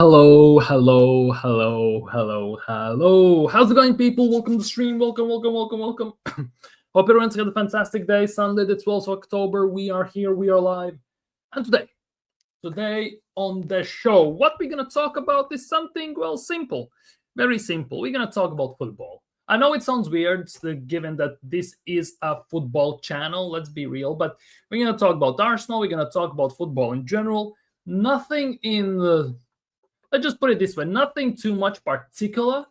Hello, hello, hello, hello, hello. How's it going, people? Welcome to the stream. Welcome. Hope everyone's had a fantastic day. Sunday, the 12th of October. We are here, we are live. And today on the show, what we're going to talk about is something, well, simple. Very simple. We're going to talk about football. I know it sounds weird, given that this is a football channel. Let's be real. But we're going to talk about Arsenal. We're going to talk about football in general. Nothing in the let's just put it this way, nothing too much particular,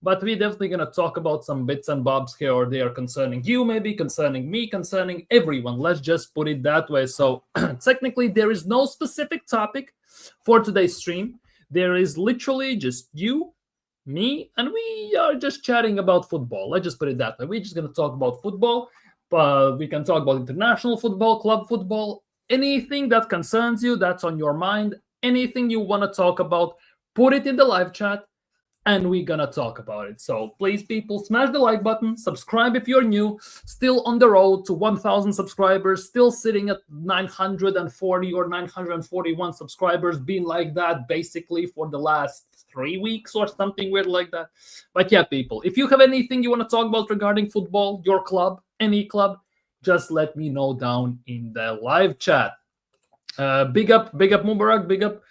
but we're definitely going to talk about some bits and bobs here or there concerning you, maybe concerning me, concerning everyone. Let's just put it that way. So technically, there is no specific topic for today's stream. There is literally just you, me, and we are just chatting about football. Let's just put it that way. We're just going to talk about football. We can talk about international football, club football, anything that concerns you, that's on your mind, anything you want to talk about, put it in the live chat and we're gonna talk about it. So please, people, smash the like button, subscribe if you're new, still on the road to 1,000 subscribers, still sitting at 940 or 941 subscribers, been like that basically for the last 3 weeks or something weird like that. But yeah, people, if you have anything you want to talk about regarding football, your club, any club, just let me know down in the live chat. Big up Mubarak, big up.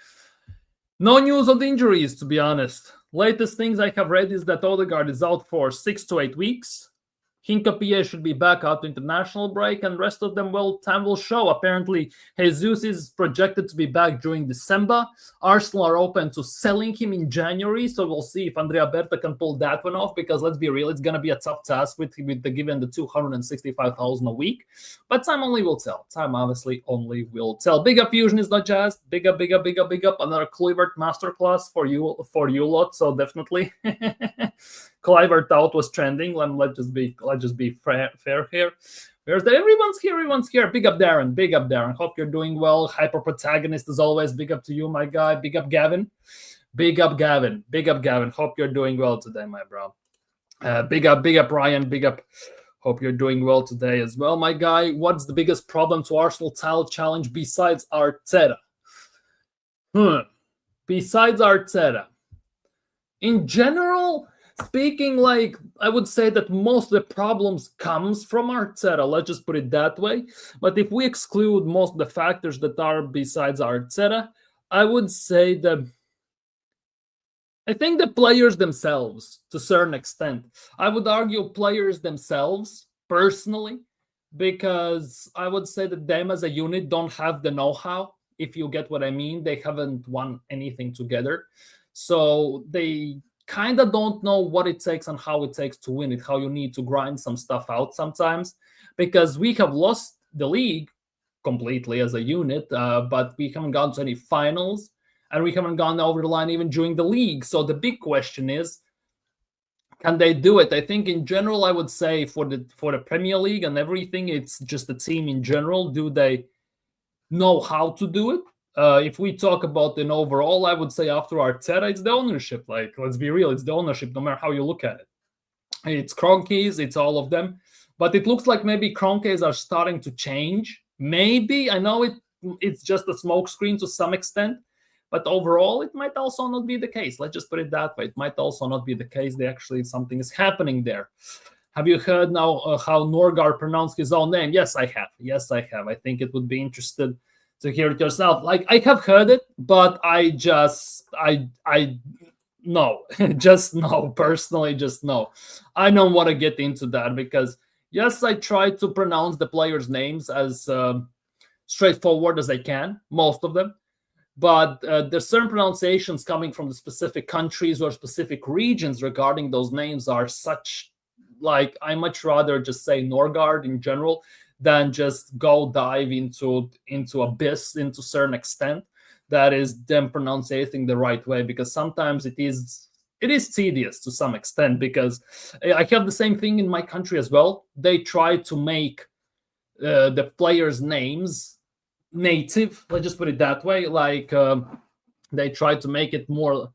No news on the injuries, to be honest. Latest things I have read is that Odegaard is out for 6 to 8 weeks. Hincapié should be back after international break, and rest of them, well, time will show. Apparently, Jesus is projected to be back during December. Arsenal are open to selling him in January, so we'll see if Andrea Berta can pull that one off, because let's be real, it's going to be a tough task with given the 265,000 a week. But time only will tell. Time obviously only will tell. Big up Fusion is not jazz. Big up. Another Kluivert masterclass for you lot, so definitely. Kluivert out was trending. Let's just be fair here. Where's that? Everyone's here. Big up Darren. Hope you're doing well. Hyper protagonist as always. Big up to you, my guy. Big up Gavin. Hope you're doing well today, my bro. Big up Ryan. Big up. Hope you're doing well today as well, my guy. What's the biggest problem to Arsenal title challenge besides Arteta? Besides Arteta, in general, speaking, like, I would say that most of the problems comes from Arteta. Let's just put it that way. But if we exclude most of the factors that are besides Arteta, I would say that I think the players themselves, to a certain extent. I would argue players themselves, personally, because I would say that them as a unit don't have the know-how, if you get what I mean. They haven't won anything together. So they kind of don't know what it takes and how it takes to win it, how you need to grind some stuff out sometimes, because we have lost the league completely as a unit, but we haven't gone to any finals, and we haven't gone over the line even during the league. So the big question is, can they do it? I think in general, I would say for the Premier League and everything, it's just the team in general. Do they know how to do it? If we talk about an overall, I would say after Arteta, it's the ownership. Like, let's be real, it's the ownership, no matter how you look at it. It's Kroenke's, it's all of them. But it looks like maybe Kroenke's are starting to change. Maybe, I know it's just a smokescreen to some extent, but overall, it might also not be the case. Let's just put it that way. It might also not be the case. Something is happening there. Have you heard now how Norgard pronounced his own name? Yes, I have. I think it would be interesting to hear it yourself. Like, I have heard it, but I no, just no. Personally, just no. I don't want to get into that because, yes, I try to pronounce the players' names as straightforward as I can, most of them. But there's certain pronunciations coming from the specific countries or specific regions regarding those names are such, like, I much rather just say Norgard in general than just go dive into abyss into a certain extent. That is them pronouncing the right way, because sometimes it is tedious to some extent, because I have the same thing in my country as well. They try to make the players' names native, let's just put it that way. Like, they try to make it more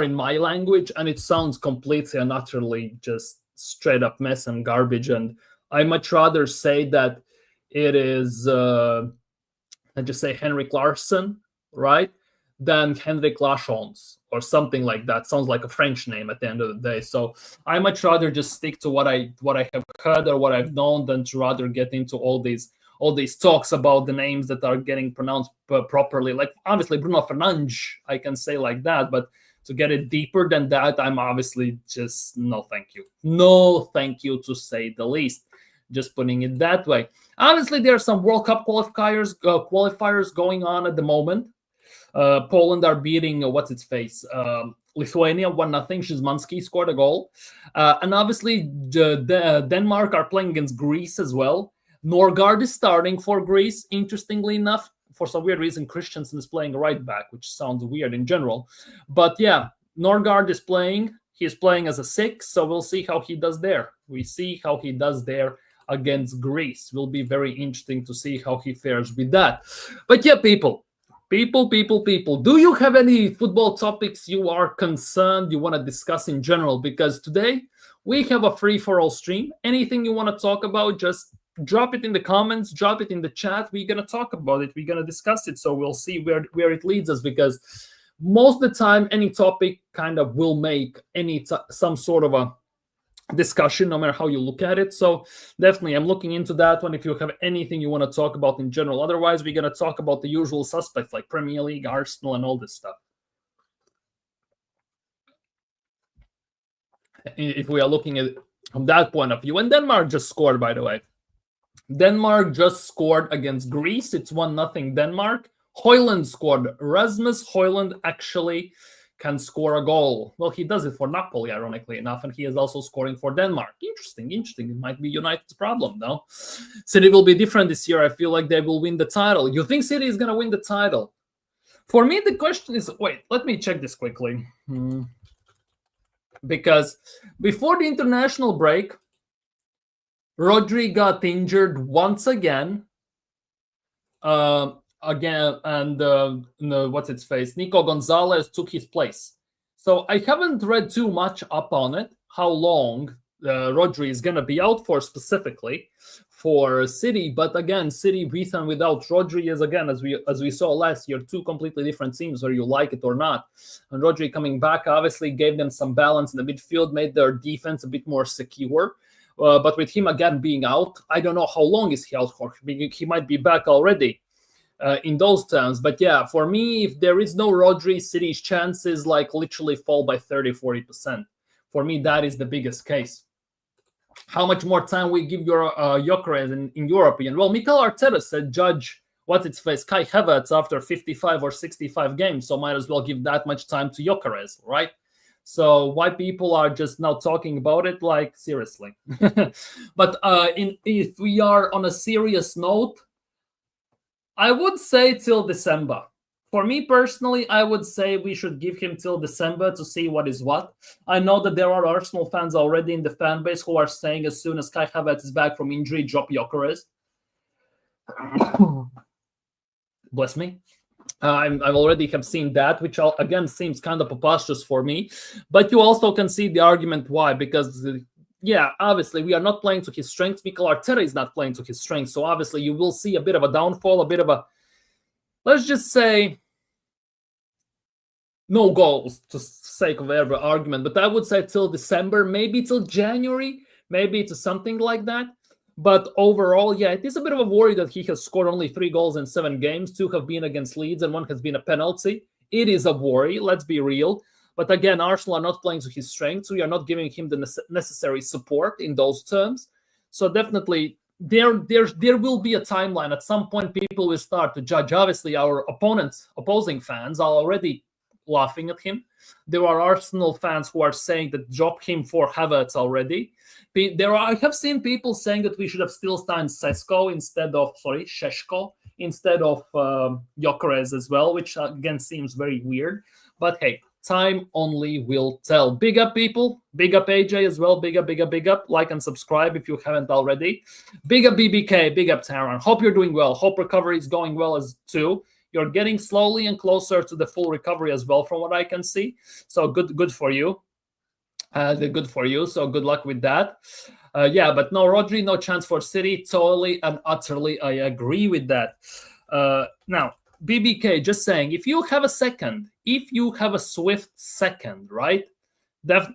in my language, and it sounds completely and utterly just straight up mess and garbage. And I much rather say that it is, let's just say Henrik Larsson, right? than Henrik Larsson or something like that. Sounds like a French name at the end of the day. So I much rather just stick to what I have heard or what I've known than to rather get into all these talks about the names that are getting pronounced properly. Like obviously Bruno Fernandes, I can say like that, but to get it deeper than that, I'm obviously just no thank you. No thank you, to say the least. Just putting it that way. Obviously, there are some World Cup qualifiers going on at the moment. Poland are beating what's its face, Lithuania 1-0. Szymanski scored a goal, and obviously Denmark are playing against Greece as well. Norgard is starting for Greece. Interestingly enough, for some weird reason, Christensen is playing right back, which sounds weird in general. But yeah, Norgard is playing. He's playing as a 6, so we'll see how he does there. We see how he does there against Greece. Will be very interesting to see how he fares with that. But yeah, people, do you have any football topics you are concerned you want to discuss in general? Because today we have a free-for-all stream. Anything you want to talk about, just drop it in the comments, drop it in the chat. We're going to talk about it. We're going to discuss it. So we'll see where it leads us, because most of the time any topic kind of will make some sort of a discussion, no matter how you look at it. So definitely I'm looking into that one if you have anything you want to talk about in general. Otherwise, we're going to talk about the usual suspects like Premier League, Arsenal, and all this stuff. If we are looking at it from that point of view. And Denmark just scored, by the way. Denmark just scored against Greece. It's 1-0 Denmark. Højlund scored. Rasmus Højlund actually can score a goal. Well, he does it for Napoli, ironically enough, and he is also scoring for Denmark. Interesting. It might be United's problem, though. City will be different this year. I feel like they will win the title. You think City is going to win the title? For me, the question is, wait, let me check this quickly. Because before the international break, Rodri got injured once again. And what's its face? Nico Gonzalez took his place. So I haven't read too much up on it, how long Rodri is going to be out for specifically for City. But again, City with and without Rodri is, again, as we saw last year, two completely different teams, whether you like it or not. And Rodri coming back obviously gave them some balance in the midfield, made their defense a bit more secure. But with him again being out, I don't know how long is he out for. He might be back already. In those terms. But yeah, for me, if there is no Rodri, City's chances like literally fall by 30-40%. For me, that is the biggest case. How much more time we give your Gyökeres in European? Well, Mikel Arteta said judge what's its face Kai Havertz after 55 or 65 games, so might as well give that much time to Gyökeres, right? So why people are just now talking about it, like, seriously. But if we are on a serious note, I would say till December. For me personally, I would say we should give him till December to see what is what. I know that there are Arsenal fans already in the fan base who are saying as soon as Kai Havertz is back from injury, drop Gyökeres. Bless me. I've already have seen that, which again seems kind of preposterous for me. But you also can see the argument why, because yeah, obviously we are not playing to his strengths. Mikel Arteta is not playing to his strengths. So obviously you will see a bit of a downfall, a bit of a, let's just say, no goals, to sake of every argument. But I would say till December, maybe till January, maybe to something like that. But overall, yeah, it is a bit of a worry that he has scored only 3 goals in 7 games. 2 have been against Leeds and 1 has been a penalty. It is a worry, let's be real. But again, Arsenal are not playing to his strengths. We are not giving him the necessary support in those terms. So definitely, there will be a timeline. At some point, people will start to judge. Obviously, our opposing fans are already laughing at him. There are Arsenal fans who are saying that drop him for Havertz already. I have seen people saying that we should have still signed Šeško instead of Gyökeres as well, which again seems very weird. But hey, time only will tell. Big up, people. Big up, AJ as well. Big up. Like and subscribe if you haven't already. Big up, BBK. Big up, Taran. Hope you're doing well. Hope recovery is going well as too. You're getting slowly and closer to the full recovery as well, from what I can see. So good for you. Good for you. So good luck with that. Yeah, but no Rodri, no chance for City. Totally and utterly, I agree with that. Now, BBK, just saying, if you have a swift second, right?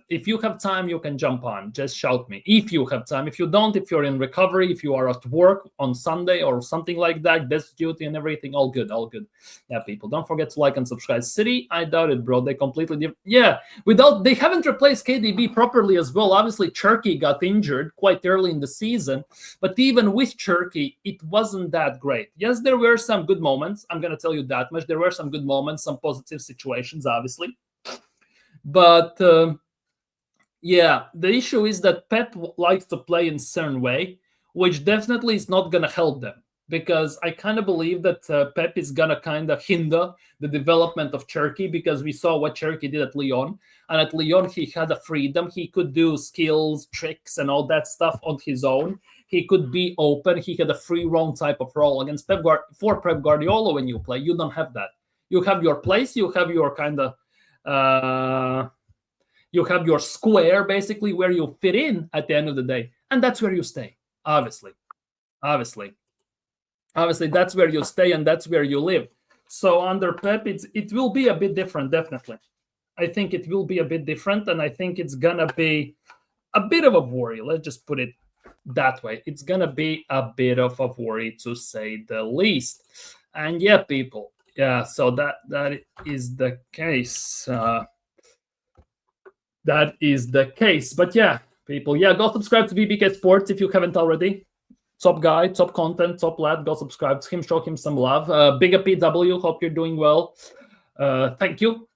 If you have time, you can jump on. Just shout me. If you have time. If you don't, if you're in recovery, if you are at work on Sunday or something like that, desk duty and everything, all good, all good. Yeah, people, don't forget to like and subscribe. City, I doubt it, bro. They completely different. Yeah, they haven't replaced KDB properly as well. Obviously, Cherky got injured quite early in the season, but even with Cherky, it wasn't that great. Yes, there were some good moments. I'm going to tell you that much. There were some good moments, some positive situations, obviously. But yeah, the issue is that Pep likes to play in a certain way, which definitely is not going to help them, because I kind of believe that Pep is going to kind of hinder the development of Cherky, because we saw what Cherky did at Lyon. And at Lyon, he had a freedom. He could do skills, tricks, and all that stuff on his own. He could be open. He had a free roam type of role against Pep Guardiola. When you play, you don't have that. You have your place. You have your kind of... you have your square, basically, where you fit in at the end of the day. And that's where you stay, obviously. Obviously, that's where you stay and that's where you live. So under Pep, it will be a bit different, definitely. I think it will be a bit different, and I think it's going to be a bit of a worry. Let's just put it that way. It's going to be a bit of a worry, to say the least. And yeah, people, yeah, so that is the case. That is the case. But yeah, people, yeah, go subscribe to BBK Sports if you haven't already. Top guy, top content, top lad. Go subscribe to him, show him some love. Bigger PW, hope you're doing well. Thank you.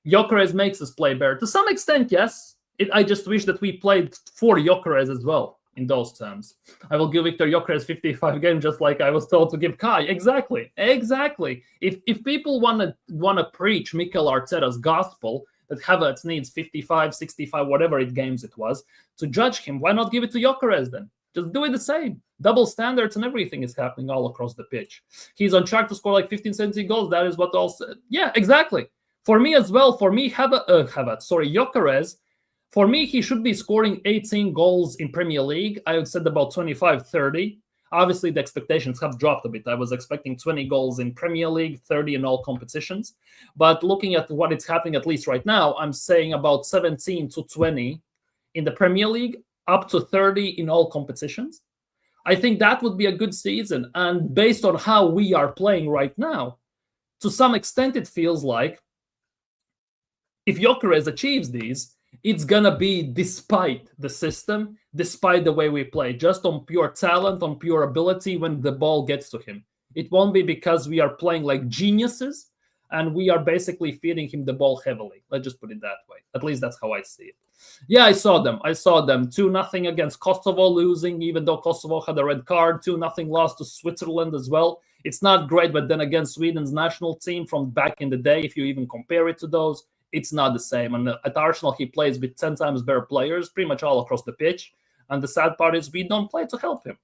Gyökeres makes us play better. To some extent, yes. I just wish that we played for Gyökeres as well in those terms. I will give Victor Gyökeres 55 games, just like I was told to give Kai. Exactly. If people want to preach Mikel Arteta's gospel, that Havertz needs 55, 65, whatever games it was, to judge him, why not give it to Gyökeres then? Just do it the same. Double standards and everything is happening all across the pitch. He's on track to score like 15, 17 goals. That is what also... Yeah, exactly. For me as well, Gyökeres, for me, he should be scoring 18 goals in Premier League. I would say about 25, 30. Obviously, the expectations have dropped a bit. I was expecting 20 goals in Premier League, 30 in all competitions. But looking at what is happening, at least right now, I'm saying about 17 to 20 in the Premier League, up to 30 in all competitions. I think that would be a good season. And based on how we are playing right now, to some extent, it feels like if Gyökeres achieves these, it's going to be despite the system, despite the way we play, just on pure talent, on pure ability when the ball gets to him. It won't be because we are playing like geniuses and we are basically feeding him the ball heavily. Let's just put it that way. At least that's how I see it. Yeah, I saw them. 2-0 against Kosovo, losing, even though Kosovo had a red card. 2-0 loss to Switzerland as well. It's not great, but then again, Sweden's national team from back in the day, if you even compare it to those, it's not the same. And at Arsenal, he plays with 10 times better players, pretty much all across the pitch. And the sad part is we don't play to help him.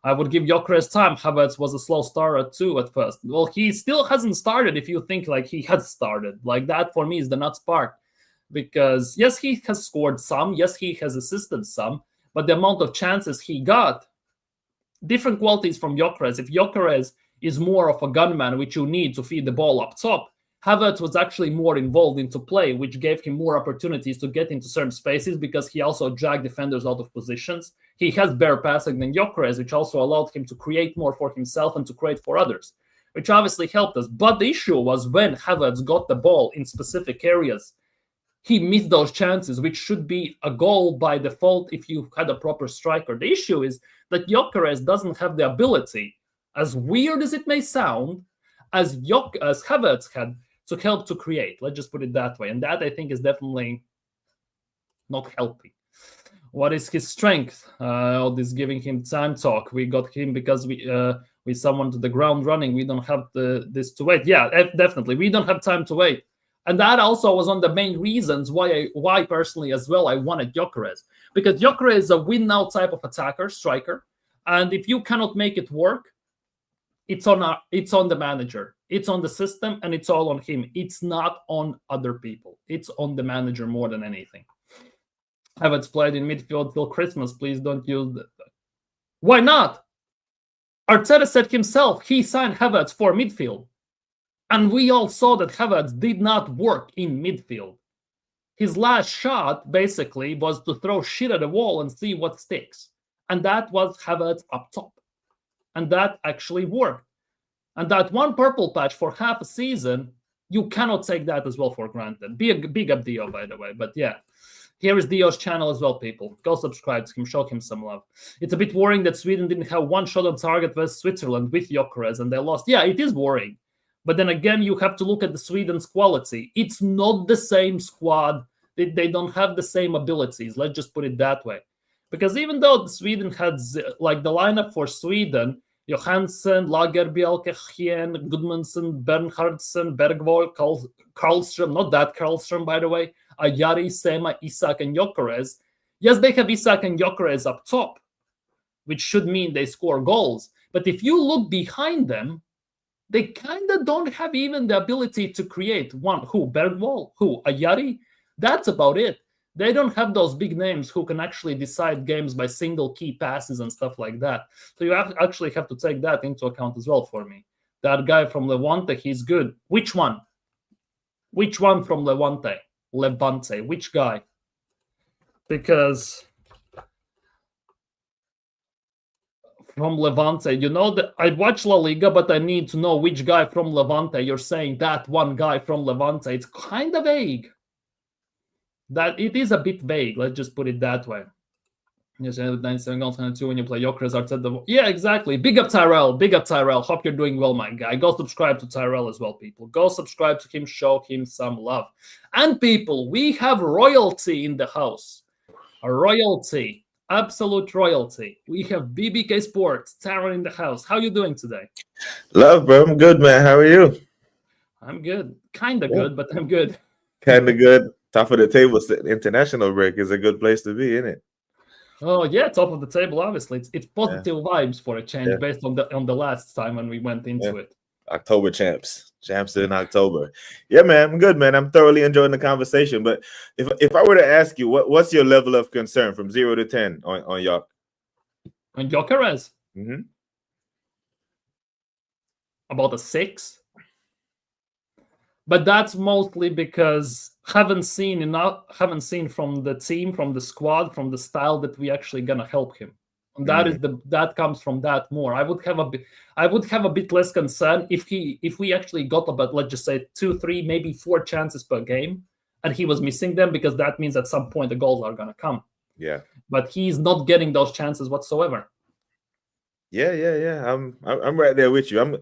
I would give Gyökeres time. Havertz was a slow starter too at first. Well, he still hasn't started if you think like he has started. Like that for me is the nuts part. Because yes, he has scored some. Yes, he has assisted some. But the amount of chances he got, different qualities from Gyökeres. If Gyökeres is more of a gunman, which you need to feed the ball up top, Havertz was actually more involved into play, which gave him more opportunities to get into certain spaces because he also dragged defenders out of positions. He has better passing than Gyökeres, which also allowed him to create more for himself and to create for others, which obviously helped us. But the issue was when Havertz got the ball in specific areas, he missed those chances, which should be a goal by default if you had a proper striker. The issue is that Gyökeres doesn't have the ability, as weird as it may sound, as Havertz had, to help to create. Let's just put it that way. And that, I think, is definitely not healthy. What is his strength? All this giving him time talk. We got him because we someone to the ground running. We don't have this to wait. Yeah, definitely. We don't have time to wait. And that also was one of the main reasons why personally as well I wanted Gyökeres. Because Gyökeres is a win-now type of attacker, striker. And if you cannot make it work, it's on the manager. It's on the system, and it's all on him. It's not on other people. It's on the manager more than anything. Havertz played in midfield till Christmas. Please don't use that. Why not? Arteta said himself he signed Havertz for midfield. And we all saw that Havertz did not work in midfield. His last shot, basically, was to throw shit at the wall and see what sticks. And that was Havertz up top. And that actually worked. And that one purple patch for half a season, you cannot take that as well for granted. Big up Dio, by the way. But yeah, here is Dio's channel as well, people. Go subscribe to him, show him some love. It's a bit worrying that Sweden didn't have one shot on target versus Switzerland with Gyökeres and they lost. Yeah, it is worrying. But then again, you have to look at the Sweden's quality. It's not the same squad. They don't have the same abilities. Let's just put it that way. Because even though Sweden had, like the lineup for Sweden, Johansson, Lagerbielke, Hien, Gudmundsson, Bernhardsson, Bergvall, Karlström, not that Karlström, by the way, Ayari, Sema, Isak, and Gyökeres. Yes, they have Isak and Gyökeres up top, which should mean they score goals. But if you look behind them, they kind of don't have even the ability to create one. Who? Bergvall? Who? Ayari? That's about it. They don't have those big names who can actually decide games by single key passes and stuff like that. So you actually have to take that into account as well for me. That guy from Levante, he's good. Which one? Which one from Levante? Levante. Which guy? Because from Levante, you know that I watch La Liga, but I need to know which guy from Levante. You're saying that one guy from Levante. It's kind of vague. That it is a bit vague. Let's just put it that way. Yes, 97 goals, 2 when you play Gyökeres, Arteta. Yeah, exactly. Big up Tyrell. Big up Tyrell. Hope you're doing well, my guy. Go subscribe to Tyrell as well, people. Go subscribe to him. Show him some love. And people, we have royalty in the house. A royalty. Absolute royalty. We have BBK Sports, Taron in the house. How you doing today? Love, bro. I'm good, man. How are you? I'm good. Kind of good, but I'm good. Kind of good. Top of the table, international break is a good place to be, isn't it? Oh yeah, top of the table. Obviously, it's positive vibes for a change based on the last time when we went into it. October champs in October. Yeah, man, I'm good, man. I'm thoroughly enjoying the conversation. But if I were to ask you, what's your level of concern from 0 to 10 on On Gyökeres? Mm-hmm. About a 6. But that's mostly because haven't seen from the team, from the squad, from the style that we actually gonna help him. And that comes from that more. I would have a bit less concern if we actually got about, let's just say 2, 3, maybe 4 chances per game, and he was missing them, because that means at some point the goals are gonna come. Yeah. But he's not getting those chances whatsoever. Yeah. I'm right there with you. I'm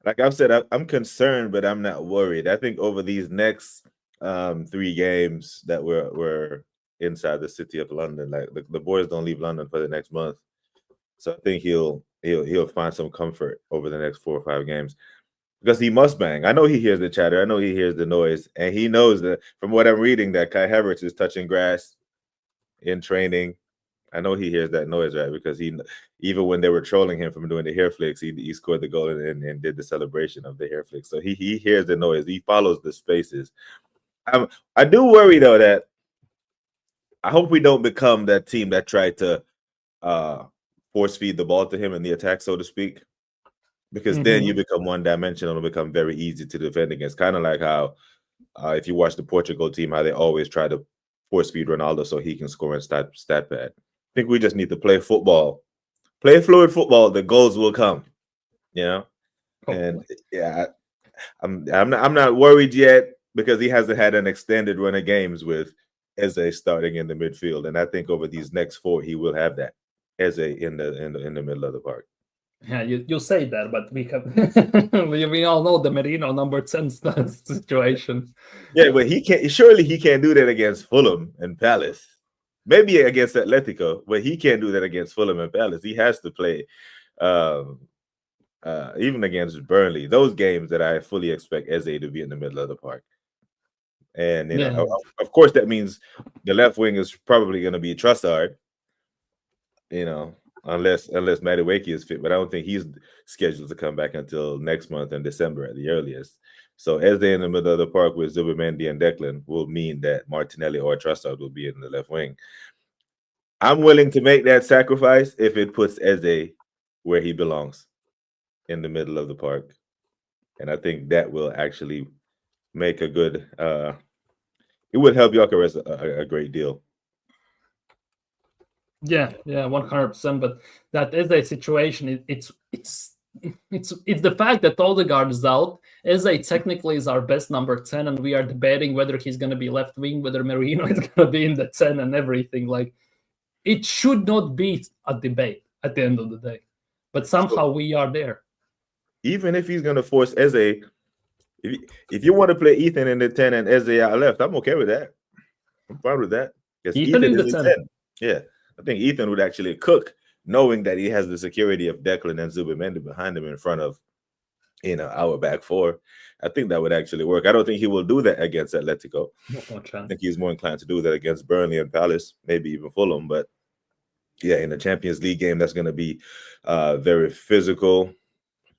like I've said, I'm concerned, but I'm not worried. I think over these next 3 games that we're inside the city of London, like the boys don't leave London for the next month, so I think he'll find some comfort over the next 4 or 5 games, because he must bang. I know he hears the chatter. I know he hears the noise, and he knows that from what I'm reading that Kai Havertz is touching grass in training. I know he hears that noise, right? Because even when they were trolling him from doing the hair flicks, he scored the goal and did the celebration of the hair flicks. So he hears the noise. He follows the spaces. I do worry, though, that I hope we don't become that team that tried to force feed the ball to him in the attack, so to speak, because then you become one-dimensional and become very easy to defend against. Kind of like how if you watch the Portugal team, how they always try to force feed Ronaldo so he can score and stat pad. I think we just need to play football, play fluid football. The goals will come, you know. And yeah, I'm not worried yet, because he hasn't had an extended run of games with Eze starting in the midfield, and I think over these next 4 he will have that Eze in the middle of the park. Yeah, you say that, but we have we all know the Merino number 10 situation. Yeah, but he can't do that against Fulham and Palace. Maybe against Atletico, but he can't do that against Fulham and Palace. He has to play even against Burnley. Those games that I fully expect Eze to be in the middle of the park. And of course, that means the left wing is probably going to be Trossard, unless Madueke is fit. But I don't think he's scheduled to come back until next month in December at the earliest. So Eze in the middle of the park with Zubimendi and Declan will mean that Martinelli or Trossard will be in the left wing. I'm willing to make that sacrifice if it puts Eze where he belongs. in the middle of the park. And I think that will actually make a good it would help Gyökeres a great deal. Yeah, 100%. But that is a situation. It's the fact that Odegaard is out. Eze technically is our best number 10, and we are debating whether he's going to be left wing, whether Merino is going to be in the 10, and everything. Like, it should not be a debate at the end of the day, but somehow we are there. Even if he's going to force Eze, if you want to play Ethan in the 10 and Eze out left, I'm okay with that. I'm fine with that. Because Ethan in is the 10. Yeah, I think Ethan would actually cook, knowing that he has the security of Declan and Zubimendi behind him in front of, our back four. I think that would actually work. I don't think he will do that against Atletico. I think he's more inclined to do that against Burnley and Palace, maybe even Fulham. But yeah, in the Champions League game, that's going to be very physical.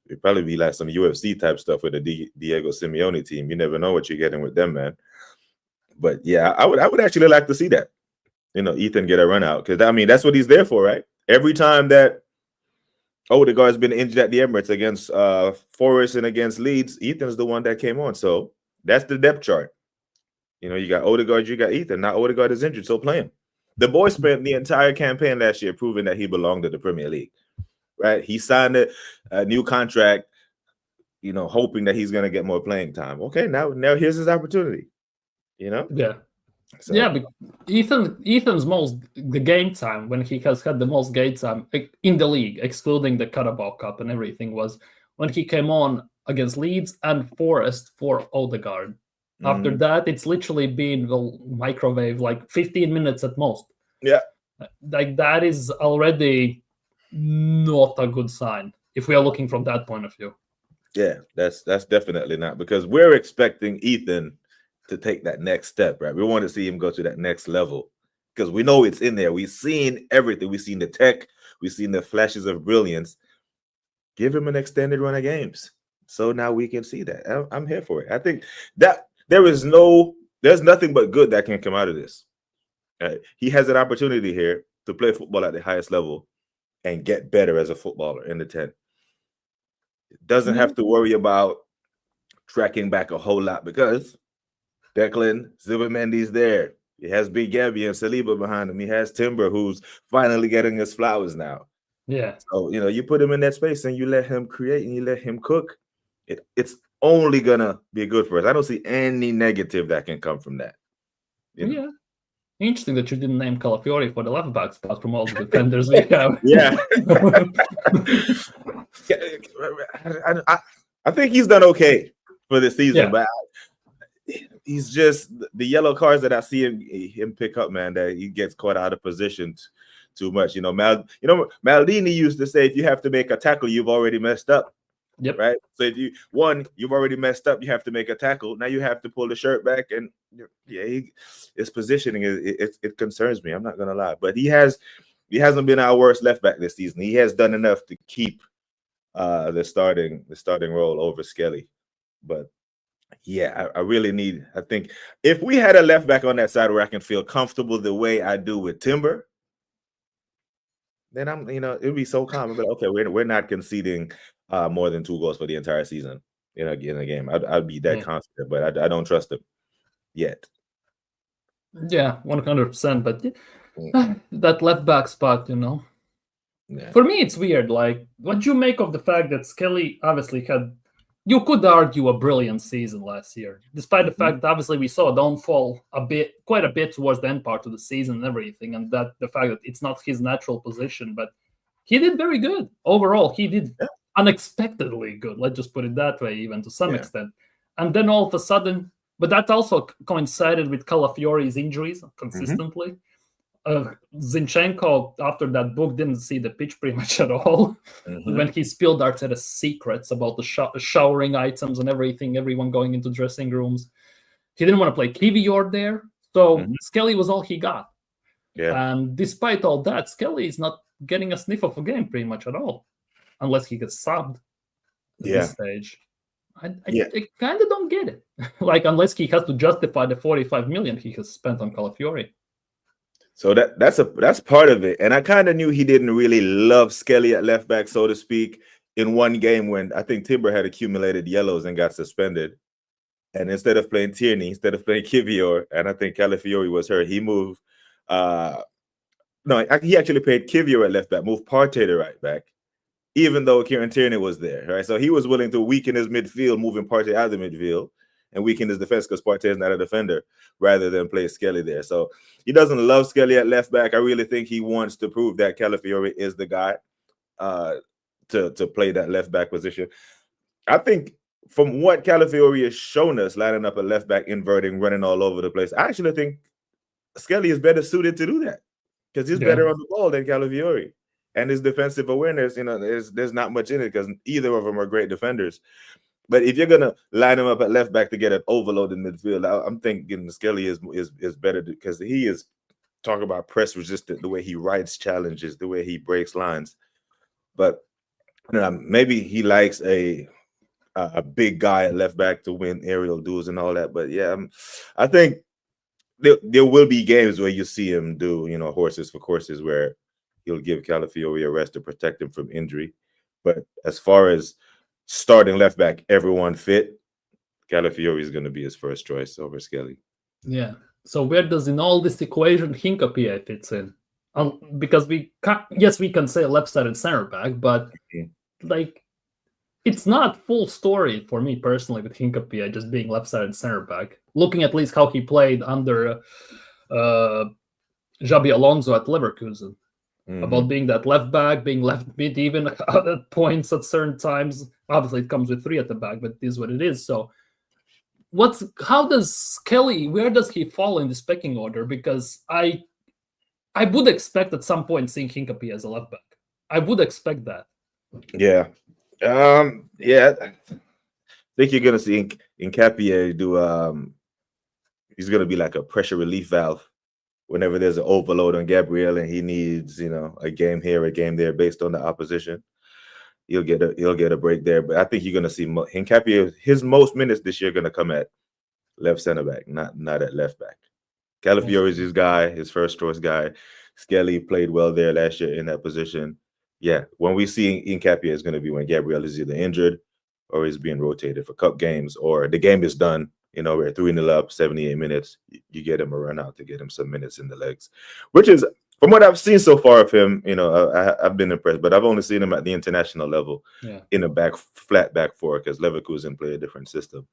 It'd probably be like some UFC type stuff with the Diego Simeone team. You never know what you're getting with them, man. But yeah, I would actually like to see that. Ethan get a run out, because that's what he's there for, right? Every time that Odegaard's been injured at the Emirates against Forest and against Leeds, Ethan's the one that came on. So that's the depth chart. You got Odegaard, you got Ethan. Now Odegaard is injured, so play him. The boy spent the entire campaign last year proving that he belonged to the Premier League, right? He signed a new contract, hoping that he's going to get more playing time. Okay, now here's his opportunity, Yeah. So. Yeah, but Ethan's the game time, when he has had the most game time in the league, excluding the Carabao Cup and everything, was when he came on against Leeds and Forest for Odegaard. After that, it's literally been the microwave, like 15 minutes at most. Yeah. Like, that is already not a good sign if we are looking from that point of view. Yeah, that's definitely not, because we're expecting Ethan to take that next step, right? We want to see him go to that next level, because we know it's in there. We've seen everything. We've seen the tech. We've seen the flashes of brilliance. Give him an extended run of games, so now we can see that. I'm here for it. I think that there's nothing but good that can come out of this. He has an opportunity here to play football at the highest level and get better as a footballer in the 10. Doesn't have to worry about tracking back a whole lot, because Declan, Zubimendi's there. He has Big Gabby and Saliba behind him. He has Timber, who's finally getting his flowers now. Yeah. So, you put him in that space and you let him create and you let him cook. It's only going to be good for us. I don't see any negative that can come from that. Yeah. Interesting that you didn't name Calafiori for the left back spot from all the defenders we have. Yeah. I think he's done okay for this season, but he's just the yellow cards that I see him pick up, man, that he gets caught out of position too much. Maldini used to say, if you have to make a tackle, you've already messed up. Yep. Right. So if you've already messed up, you have to make a tackle. Now you have to pull the shirt back, and his positioning it concerns me. I'm not gonna lie, but he hasn't been our worst left back this season. He has done enough to keep the starting role over Skelly. But yeah, I think if we had a left back on that side where I can feel comfortable the way I do with Timber, then it'd be so calm. But okay, we're not conceding more than 2 goals for the entire season in a game. I'd be that confident, but I don't trust him yet. Yeah, 100%. But that left back spot, for me, it's weird. Like, what do you make of the fact that Skelly obviously had, you could argue, a brilliant season last year, despite the fact that obviously we saw a downfall quite a bit towards the end part of the season and everything, and that the fact that it's not his natural position, but he did very good overall. He did unexpectedly good. Let's just put it that way, even to some extent. And then all of a sudden, but that also coincided with Calafiori's injuries consistently. Zinchenko, after that book, didn't see the pitch pretty much at all. When he spilled Arteta's secrets about the showering items and everything, everyone going into dressing rooms, he didn't want to play Kivior there. So Skelly was all he got. Yeah. And despite all that, Skelly is not getting a sniff of a game pretty much at all, unless he gets subbed at this stage. I kind of don't get it. Like, unless he has to justify the 45 million he has spent on Calafiori. So that's part of it. And I kind of knew he didn't really love Skelly at left back, so to speak. in one game when I think Timber had accumulated yellows and got suspended. And instead of playing Tierney, instead of playing Kivior, and I think Calafiori was hurt, he moved. No, he actually played Kivior at left back, moved Partey to right back, even though Kieran Tierney was there, right? So he was willing to weaken his midfield, moving Partey out of the midfield, and weaken his defense because Partey is not a defender, rather than play Skelly there. So he doesn't love Skelly at left back. I really think he wants to prove that Calafiori is the guy to play that left back position. I think from what Calafiori has shown us, lining up a left back, inverting, running all over the place, I actually think Skelly is better suited to do that because he's better on the ball than Calafiori. And his defensive awareness, there's not much in it because either of them are great defenders. But if you're gonna line him up at left back to get an overload in midfield, I'm thinking Skelly is better because he is talking about press resistant, the way he rides challenges, the way he breaks lines. But maybe he likes a big guy at left back to win aerial duels and all that. But yeah, I think there will be games where you see him do horses for courses where he'll give Calafiori a rest to protect him from injury. But as far as starting left back, everyone fit, Calafiori is going to be his first choice over Skelly. Yeah. So where does in all this equation Hincapié fits in? Because we can say left-sided center back, but it's not full story for me personally with Hincapié just being left-sided center back. Looking at least how he played under Xabi Alonso at Leverkusen. About being that left back, being left mid even at points at certain times. Obviously, it comes with 3 at the back, but it is what it is. So, how does Skelly? Where does he fall in the pecking order? Because I would expect at some point seeing Hincapié as a left back. I would expect that. Yeah, yeah. I think you're gonna see Hincapié do. He's gonna be like a pressure relief valve. Whenever there's an overload on Gabriel and he needs, a game here, a game there based on the opposition, he'll get a break there. But I think you're going to see Hincapié, his most minutes this year are going to come at left center back, not at left back. Calafiori is his guy, his first choice guy. Skelly played well there last year in that position. Yeah, when we see Hincapié is going to be when Gabriel is either injured or is being rotated for cup games, or the game is done. We're 3-0 up, 78 minutes. You get him a run out to get him some minutes in the legs, which is, from what I've seen so far of him, I've been impressed. But I've only seen him at the international level in a flat back four because Leverkusen play a different system.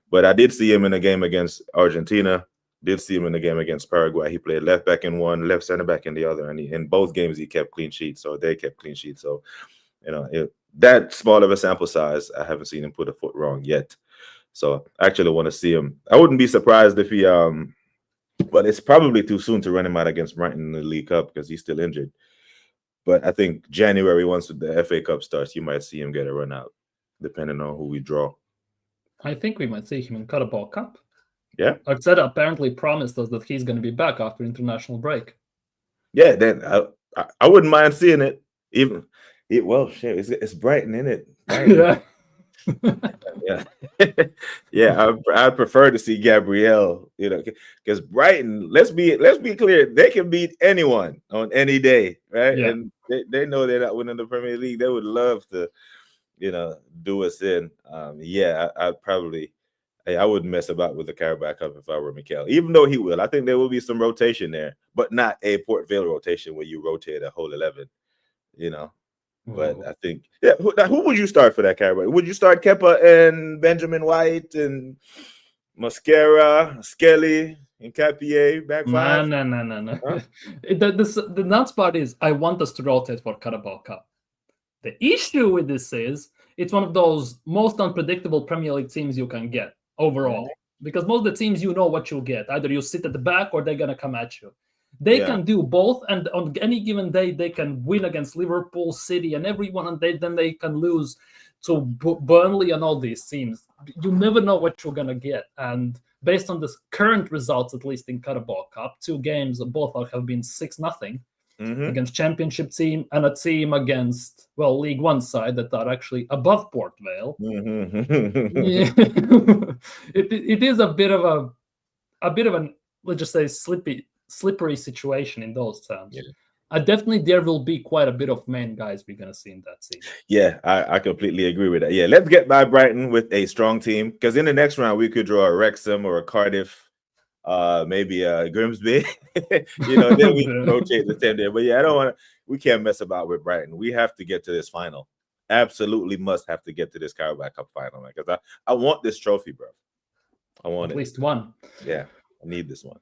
But I did see him in a game against Argentina. Did see him in a game against Paraguay. He played left back in one, left center back in the other, and in both games he kept clean sheets, or they kept clean sheets. So, that small of a sample size, I haven't seen him put a foot wrong yet. So I actually want to see him. I wouldn't be surprised if he but it's probably too soon to run him out against Brighton in the League Cup because he's still injured. But I think January, once the FA Cup starts, you might see him get a run out, depending on who we draw. I think we might see him in Carabao Cup. Yeah. Arteta apparently promised us that he's going to be back after international break. Yeah, then I wouldn't mind seeing it. It's Brighton, isn't it? Yeah. Yeah, I prefer to see Gabriel, because Brighton, let's be clear, they can beat anyone on any day, right? Yeah. And they know they're not winning the Premier League. They would love to, do us in. I wouldn't mess about with the Carabao Cup if I were Mikel, even though he will. I think there will be some rotation there, but not a Port Vale rotation where you rotate a whole 11, But I think, who would you start for that Carabao? Would you start Kepa and Benjamin White and Mascara, Skelly, and Hincapié back five? No. Huh? The nuts part is I want us to rotate for Carabao Cup. The issue with this is it's one of those most unpredictable Premier League teams you can get overall. Because most of the teams, what you'll get. Either you sit at the back or they're going to come at you. They can do both, and on any given day, they can win against Liverpool, City, and everyone, and then they can lose to Burnley and all these teams. You never know what you're going to get. And based on the current results, at least in Carabao Cup, 2 games, both have been 6-0 against Championship team and a team against, League One side that are actually above Port Vale. It is a bit of an, let's just say, slippery situation in those terms. definitely there will be quite a bit of main guys we're gonna see in that season. Yeah, I completely agree with that. Yeah, let's get by Brighton with a strong team, because in the next round we could draw a Wrexham or a Cardiff, maybe a Grimsby. You know, then we can rotate the team there. But yeah, I don't want to. We can't mess about with Brighton. We have to get to this final. Absolutely must have to get to this Carabao Cup final, because I want this trophy, bro. I want At it. least one. Yeah, I need this one,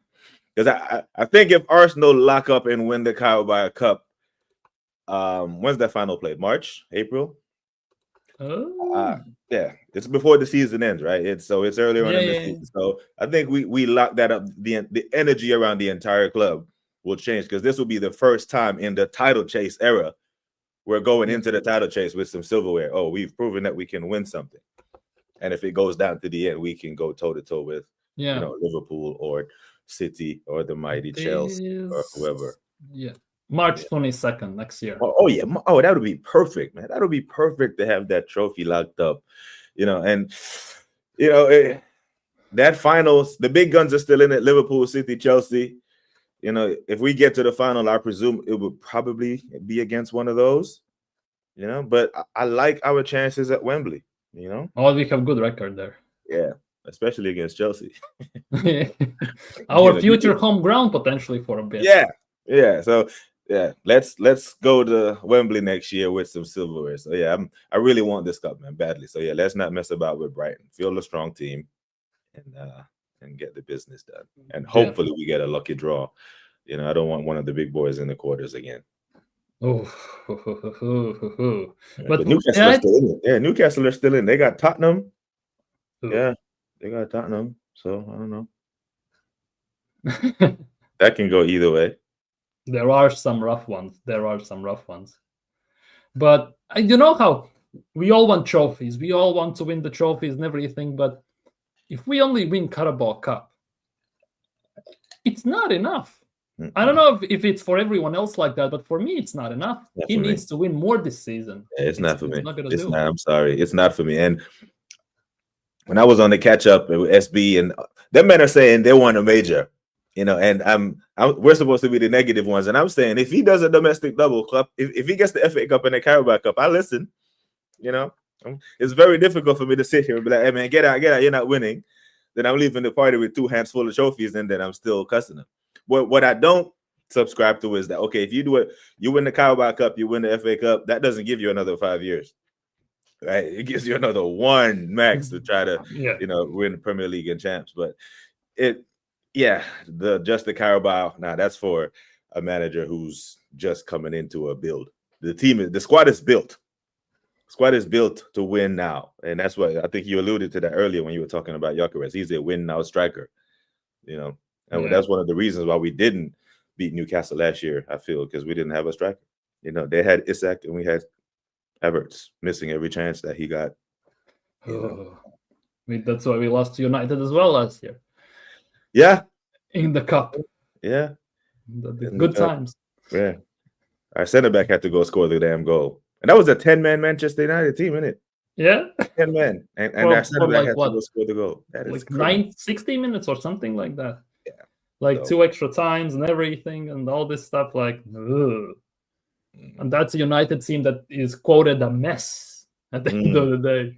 because I think if Arsenal lock up and win the Carabao Cup, when's that final played? March, April? Yeah, it's before the season ends, right? It's earlier on in the season. So I think we lock that up. The energy around the entire club will change, because this will be the first time in the title chase era we're going into the title chase with some silverware. Oh, we've proven that we can win something. And if it goes down to the end, we can go toe to toe with Liverpool or City or the mighty Chelsea or whoever. Yeah. March 22nd next year. Oh yeah. Oh, that would be perfect, man. That would be perfect to have that trophy locked up. And that finals, the big guns are still in it. Liverpool, City, Chelsea. If we get to the final, I presume it would probably be against one of those. But I like our chances at Wembley. Oh, we have good record there. Yeah, especially against Chelsea. Our future home ground potentially for a bit. Yeah. So yeah, let's go to Wembley next year with some silverware. So yeah, I really want this cup, man, badly. So yeah, let's not mess about with Brighton. Field a strong team, and get the business done. And hopefully we get a lucky draw. I don't want one of the big boys in the quarters again. Oh, but Newcastle are still in it. Yeah, Newcastle are still in. They got Tottenham. Yeah, they got Tottenham. So I don't know. That can go either way. There are some rough ones. But you know how we all want trophies. We all want to win the trophies and everything. But if we only win Carabao Cup, it's not enough. I don't know if it's for everyone else like that, but for me, it's not enough. He needs to win more this season. Yeah, it's not for me. It's not. I'm sorry. It's not for me. And when I was on the catch up with SB, and them men are saying they want a major, and we're supposed to be the negative ones. And I'm saying if he does a domestic double cup, if he gets the FA Cup and the Carabao Cup, I listen. It's very difficult for me to sit here and be like, hey man, get out, you're not winning. Then I'm leaving the party with 2 hands full of trophies, and then I'm still cussing them. What I don't subscribe to is that, okay, if you do it, you win the Carabao Cup, you win the FA Cup, that doesn't give you another 5 years, right? It gives you another 1 max to try to, win the Premier League and champs. But just the Carabao, that's for a manager who's just coming into a build. The squad is built. Squad is built to win now, and that's what I think you alluded to that earlier when you were talking about Gyökeres. He's a win now striker, and that's one of the reasons why we didn't beat Newcastle last year. I feel, because we didn't have a striker. They had Isak and we had Havertz missing every chance that he got. That's why we lost to United as well last year. Yeah, in the cup. Yeah, the good times. Yeah, our center back had to go score the damn goal. And that was a 10-man Manchester United team, isn't it? Yeah. 10 men. And our center back had to go score the goal. That is like 60 minutes or something like that. Yeah. Like 2 extra times and everything and all this stuff. Like, ugh. And that's a United team that is quoted a mess at the end of the day.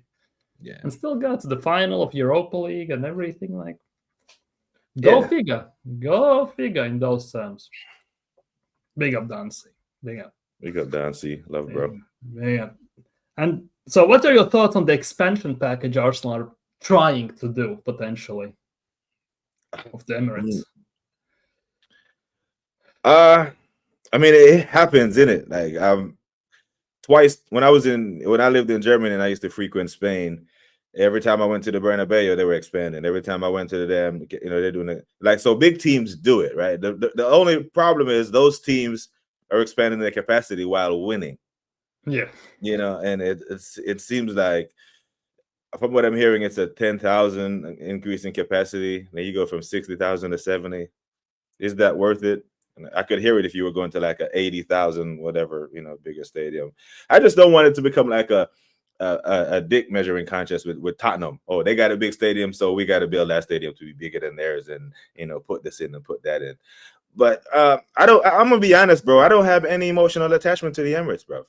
Yeah. And still got to the final of Europa League and everything. Like, go figure. Go figure in those terms. Big up, Dancy. Big up. Big up, Dancy. Love, bro. Yeah. And so what are your thoughts on the expansion package Arsenal are trying to do, potentially, of the Emirates? I mean, it happens, innit? Like, twice when I lived in Germany and I used to frequent Spain, every time I went to the Bernabeu, they were expanding. Every time I went to the damn, they're doing it. Like, so big teams do it, right? The only problem is those teams are expanding their capacity while winning. Yeah. And it seems like, from what I'm hearing, it's a 10,000 increase in capacity. Then you go from 60,000 to 70. Is that worth it? I could hear it if you were going to like a 80,000, whatever, bigger stadium. I just don't want it to become like a dick measuring contest with Tottenham. Oh, they got a big stadium, so we got to build that stadium to be bigger than theirs, and put this in and put that in. But I don't. I'm gonna be honest, bro. I don't have any emotional attachment to the Emirates, bro.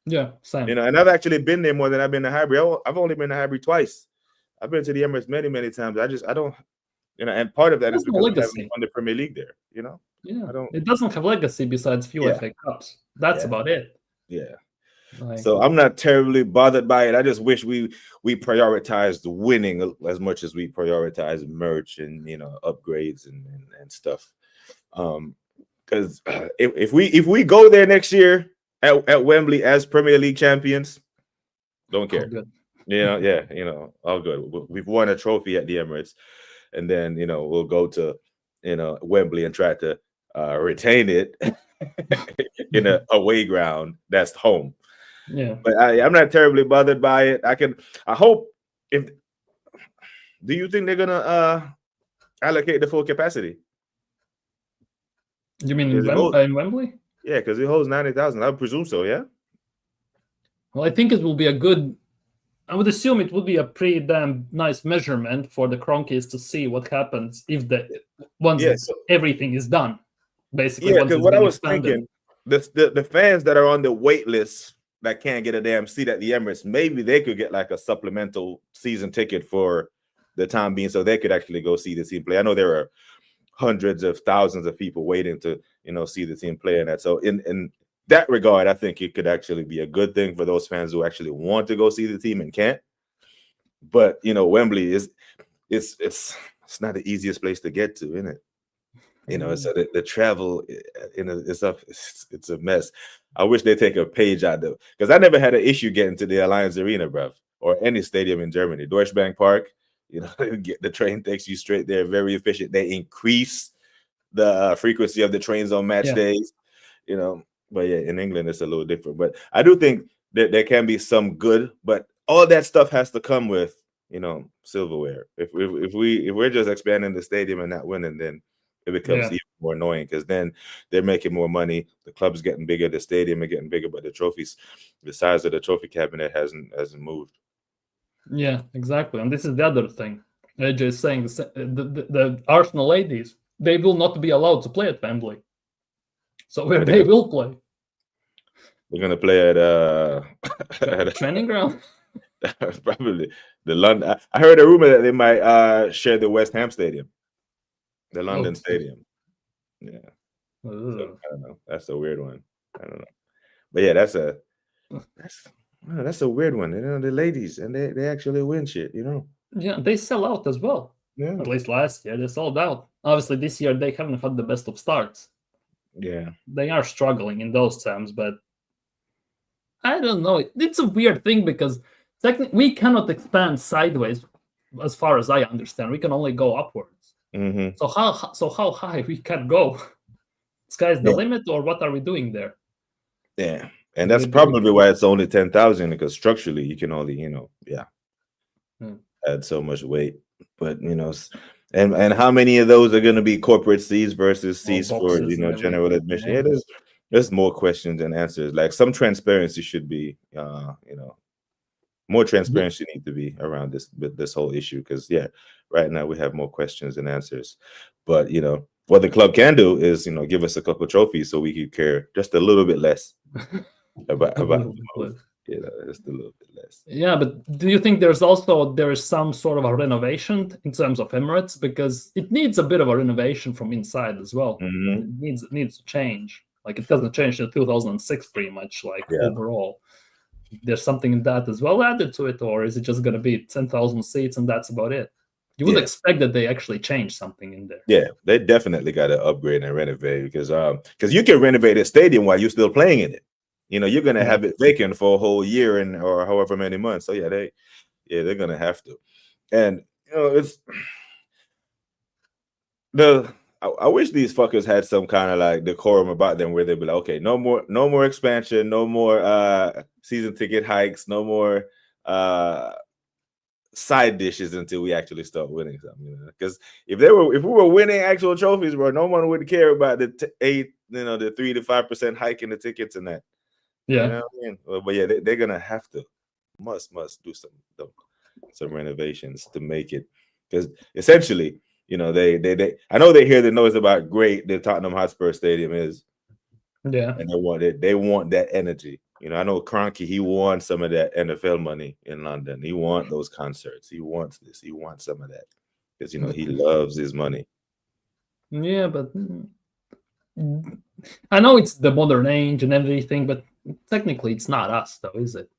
Yeah, same. And I've actually been there more than I've been to Highbury. I've only been to Highbury twice. I've been to the Emirates many, many times. I don't, and part of that is There's no because I haven't legacy. won the Premier League there. Yeah, I don't. it doesn't have legacy besides few Yeah, FA Cups. That's yeah, about it. yeah. Like, So I'm not terribly bothered by it. I just wish we prioritized winning as much as we prioritize merch and upgrades and stuff. Because if we go there next year at Wembley as Premier League champions, don't oh, care. good. Yeah, all good. We've won a trophy at the Emirates, and then we'll go to Wembley and try to retain it in a away ground that's home. Yeah. But I'm not terribly bothered by it. I hope if. Do you think they're gonna allocate the full capacity? You mean Because In Wembley? yeah, because it holds 90,000. I would presume so. Yeah. Well, I think it will be a good. I would assume it would be a pretty damn nice measurement for the Cronkies to see what happens if once Yeah. So, everything is done. Basically, yeah, once because it's what I been was expanded. thinking, the fans that are on the wait list that can't get a damn seat at the Emirates, maybe they could get like a supplemental season ticket for the time being, so they could actually go see the team play. I know there are hundreds of thousands of people waiting to see the team play in that. So in that regard, I think it could actually be a good thing for those fans who actually want to go see the team and can't. But Wembley it's not the easiest place to get to, isn't it? So the travel, it's a mess. I wish they take a page out of, because I never had an issue getting to the Alliance Arena, bruv, or any stadium in Germany. Deutsche Bank Park, the train takes you straight there, very efficient. They increase the frequency of the trains on match days, But yeah, in England it's a little different. But I do think that there can be some good, but all that stuff has to come with silverware. If we're just expanding the stadium and not winning, then it becomes even more annoying, because then they're making more money. The club's getting bigger, the stadium is getting bigger, but the trophies, the size of the trophy cabinet hasn't moved. Yeah, exactly. And this is the other thing. AJ is saying the Arsenal ladies, they will not be allowed to play at Wembley. So where they will play? We're gonna play at at a training ground. Probably the London. I heard a rumor that they might share the West Ham stadium, the London stadium. Yeah. So, I don't know. That's a weird one. I don't know. But yeah, that's a weird one. The ladies, and they actually win shit. Yeah, they sell out as well. Yeah. At least last year they sold out. Obviously, this year they haven't had the best of starts. Yeah. They are struggling in those terms, but I don't know. It's a weird thing because technically we cannot expand sideways, as far as I understand. We can only go upwards. Mm-hmm. So how high we can go? Sky's the limit, or what are we doing there? Yeah, and that's probably why it's only 10,000, because structurally you can only add so much weight. But and how many of those are going to be corporate seats versus seats for general admission? Yeah, there's more questions than answers. Like, some transparency should be more transparency need to be around this whole issue, because right now we have more questions than answers. But what the club can do is give us a couple of trophies so we could care just a little bit less about just a little bit less. Yeah, but do you think there is some sort of a renovation in terms of Emirates, because it needs a bit of a renovation from inside as well? Mm-hmm. It needs to change. Like, it doesn't change in 2006 pretty much. Like, overall, there's something in that as well added to it, or is it just going to be 10,000 seats and that's about it? You would expect that they actually change something in there. Yeah, they definitely got to upgrade and renovate, because you can renovate a stadium while you're still playing in it. You're gonna have it vacant for a whole year or however many months. So they're gonna have to. And it's I wish these fuckers had some kind of like decorum about them, where they'd be like, okay, no more expansion, no more season ticket hikes, no more side dishes until we actually start winning something. Because if we were winning actual trophies, bro, no one would care about the 3 to 5% hike in the tickets and that. Yeah. But yeah, they're gonna have to must do some renovations to make it, because essentially you know, they I know they hear the noise about great the Tottenham Hotspur Stadium is, Yeah. and they want that energy. You know, I know Kroenke, he wants some of that NFL money in London. He wants those concerts. He wants this. He wants some of that because you know he loves his money. Yeah, but I know it's the modern age and everything, but technically it's not us, though, is it?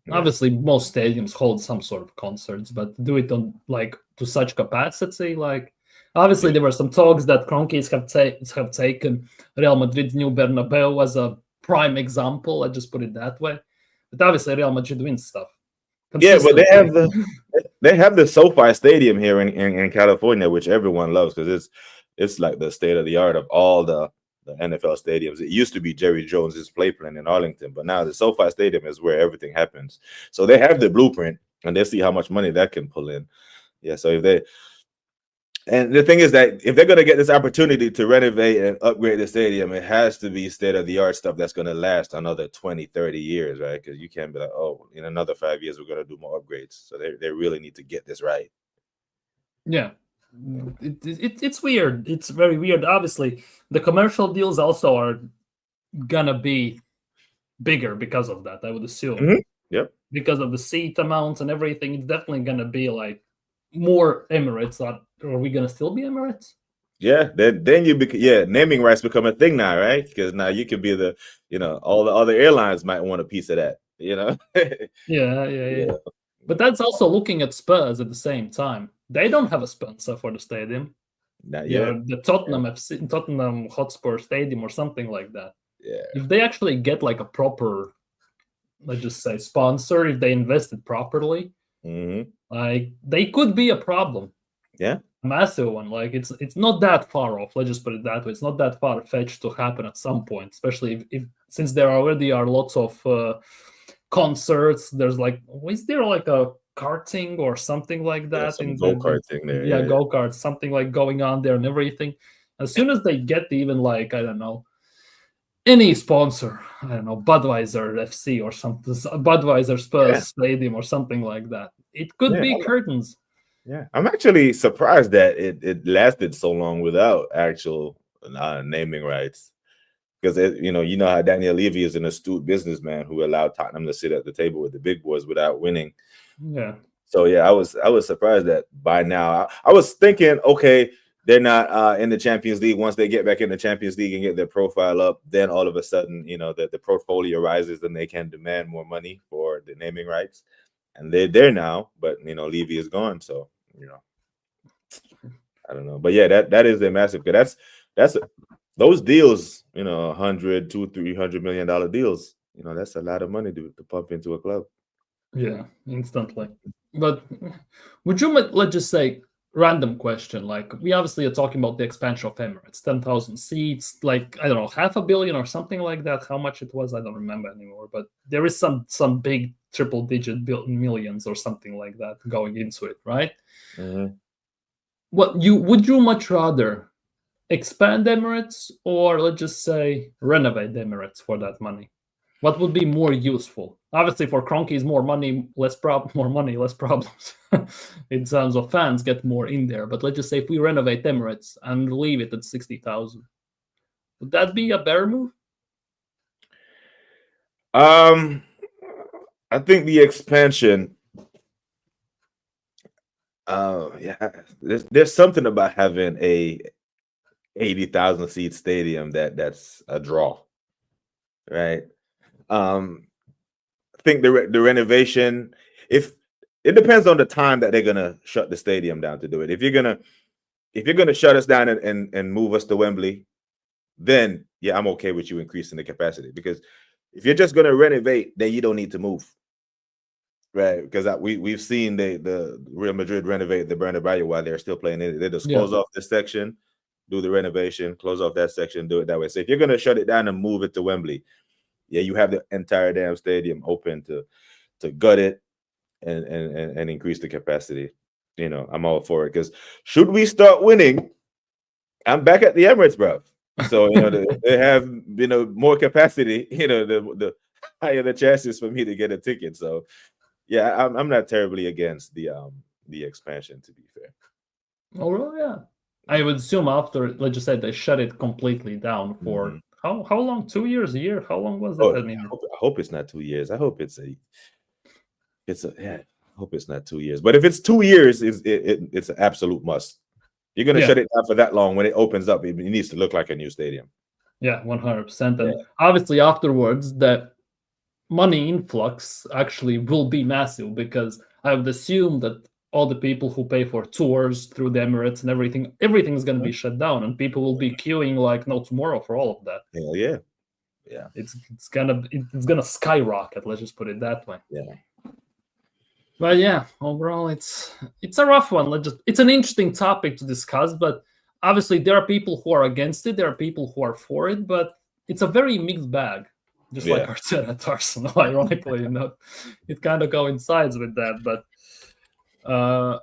Yeah. Obviously, most stadiums hold some sort of concerts, but do it on like to such capacity. Like, obviously, there were some talks that Kroenkes have taken Real Madrid's new Bernabeu as a prime example. I just put it that way. But obviously, Real Madrid wins stuff Yeah, but consistently. they have the SoFi Stadium here in California, which everyone loves because it's like the state of the art of all the NFL stadiums. It used to be Jerry Jones's playpen in Arlington, but now the SoFi Stadium is where everything happens. So they have the blueprint and they see how much money that can pull in. Yeah, so if they and the thing is that if they're going to get this opportunity to renovate and upgrade the stadium, it has to be state-of-the-art stuff that's going to last another 20, 30 years, right? Because you can't be like, oh, in another 5 years, we're going to do more upgrades. So they really need to get this right. Yeah. It's weird. It's very weird. Obviously, the commercial deals also are gonna be bigger because of that, I would assume. Yep. Because of the seat amounts and everything, it's definitely gonna be like more Emirates. Are we gonna still be Emirates? Yeah, then naming rights become a thing now, right? Because now you could be all the other airlines might want a piece of that, Yeah. But that's also looking at Spurs at the same time. They don't have a sponsor for the stadium. Not Yeah, yet. the Tottenham FC, Tottenham Hotspur Stadium or something like that. Yeah. If they actually get like a proper, let's just say, sponsor, if they invested properly, like they could be a problem. Yeah. A massive one. Like it's not that far off. Let's just put it that way. It's not that far fetched to happen at some point, especially if since there already are lots of concerts. There's like, is there like a karting or something like that some in go-karting there? Yeah, go-karts, something like going on there and everything. As soon as they get even like, I don't know, any sponsor, I don't know, Budweiser FC or something, Budweiser Spurs Stadium or something like that, it could be curtains. Yeah, I'm actually surprised that it lasted so long without actual naming rights. Because you know how Daniel Levy is an astute businessman who allowed Tottenham to sit at the table with the big boys without winning. Yeah. So yeah, I was surprised that by now I was thinking, okay, they're not in the Champions League. Once they get back in the Champions League and get their profile up, then all of a sudden, the portfolio rises and they can demand more money for the naming rights. And they're there now, but Levy is gone, so I don't know. But yeah, that is a massive. Because that's those deals, $100, $200, $300 million deals. That's a lot of money to pump into a club. Yeah, instantly. But would you, let's just say, random question, like we obviously are talking about the expansion of Emirates, 10,000 seats, like I don't know, 500 million or something like that. How much it was, I don't remember anymore. But there is some big triple-digit millions or something like that going into it, right? Would you much rather expand Emirates or let's just say renovate Emirates for that money? What would be more useful? Obviously, for Kroenke's more money, less problems. In terms of fans, get more in there. But let's just say if we renovate Emirates and leave it at 60,000, would that be a better move? I think the expansion. There's something about having a 80,000 seat stadium that's a draw, right? I think the renovation, if it depends on the time that they're gonna shut the stadium down to do it. If you're gonna shut us down and move us to Wembley, then yeah, I'm okay with you increasing the capacity, because if you're just gonna renovate, then you don't need to move, right? Because we've seen the Real Madrid renovate the Bernabeu while they're still playing in it. They just close off this section, do the renovation, close off that section, do it that way. So if you're gonna shut it down and move it to Wembley, yeah, you have the entire damn stadium open to gut it and increase the capacity. I'm all for it, because should we start winning, I'm back at the Emirates, bro. So they have more capacity. The higher the chances for me to get a ticket. So yeah, I'm not terribly against the expansion, to be fair. Oh, well, yeah. I would assume after, let's just say, they shut it completely down for how long? 2 years, a year? How long was it? Oh, I mean, I hope it's not 2 years. I hope it's a yeah. I hope it's not 2 years. But if it's 2 years, it's an absolute must. You're gonna shut it down for that long. When it opens up, it needs to look like a new stadium. yeah, 100%. And Yeah. obviously afterwards, the money influx actually will be massive, because I would assume that all the people who pay for tours through the Emirates and everything is going to be shut down, and people will be queuing like no tomorrow for all of that. Hell yeah. Yeah. It's gonna skyrocket. Let's just put it that way. Yeah. But yeah, overall, it's a rough one. It's an interesting topic to discuss, but obviously there are people who are against it, there are people who are for it, but it's a very mixed bag. Just like Arteta at Arsenal, ironically enough, it kind of coincides with that. But I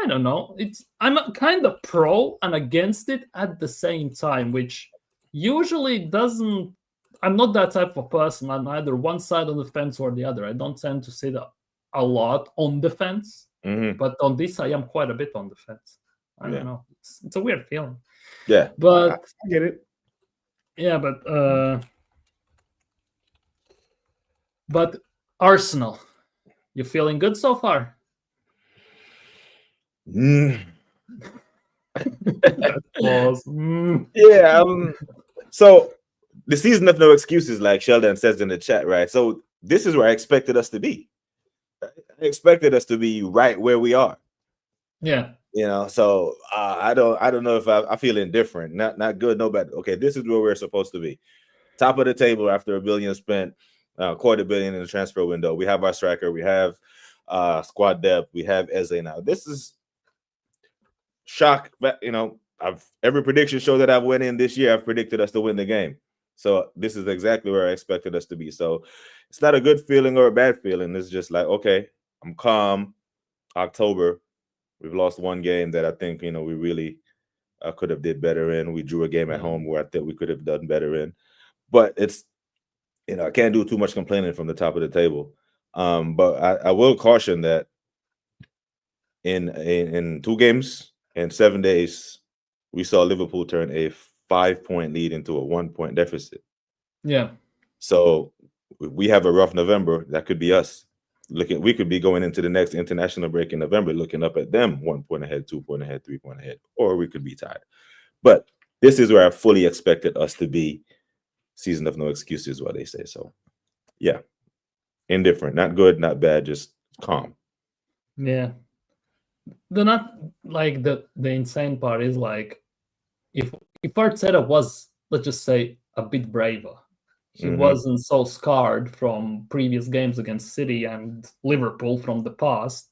don't know. I'm kind of pro and against it at the same time, which usually doesn't. I'm not that type of person. I'm either one side of the fence or the other. I don't tend to sit a lot on the fence, but on this, I am quite a bit on the fence. I don't know. It's a weird feeling. Yeah, but I get it. Yeah, but Arsenal, you feeling good so far? Yeah. So the season of no excuses, like Sheldon says in the chat, right? So this is where I expected us to be. I expected us to be right where we are. Yeah. You know, so I don't know if I feel indifferent. Not good, no bad. Okay, this is where we're supposed to be. Top of the table after $1 billion spent, $250 million in the transfer window. We have our striker, we have squad depth, we have Eze now. This is shock. But every prediction show that I've went in this year, I've predicted us to win the game. So this is exactly where I expected us to be. So it's not a good feeling or a bad feeling. It's just like, okay, I'm calm. October, we've lost one game that I think we really could have did better in. We drew a game at home where I think we could have done better in. But it's I can't do too much complaining from the top of the table. But I will caution that in 2 games in 7 days, we saw Liverpool turn a 5-point lead into a 1-point deficit. Yeah. So we have a rough November. That could be us. We could be going into the next international break in November, looking up at them 1 point ahead, 2 point ahead, 3 point ahead, or we could be tied. But this is where I fully expected us to be. Season of no excuses, what they say. So, yeah, indifferent, not good, not bad, just calm. Yeah. The not like the insane part is like if Arteta was, let's just say, a bit braver. He wasn't so scarred from previous games against City and Liverpool from the past.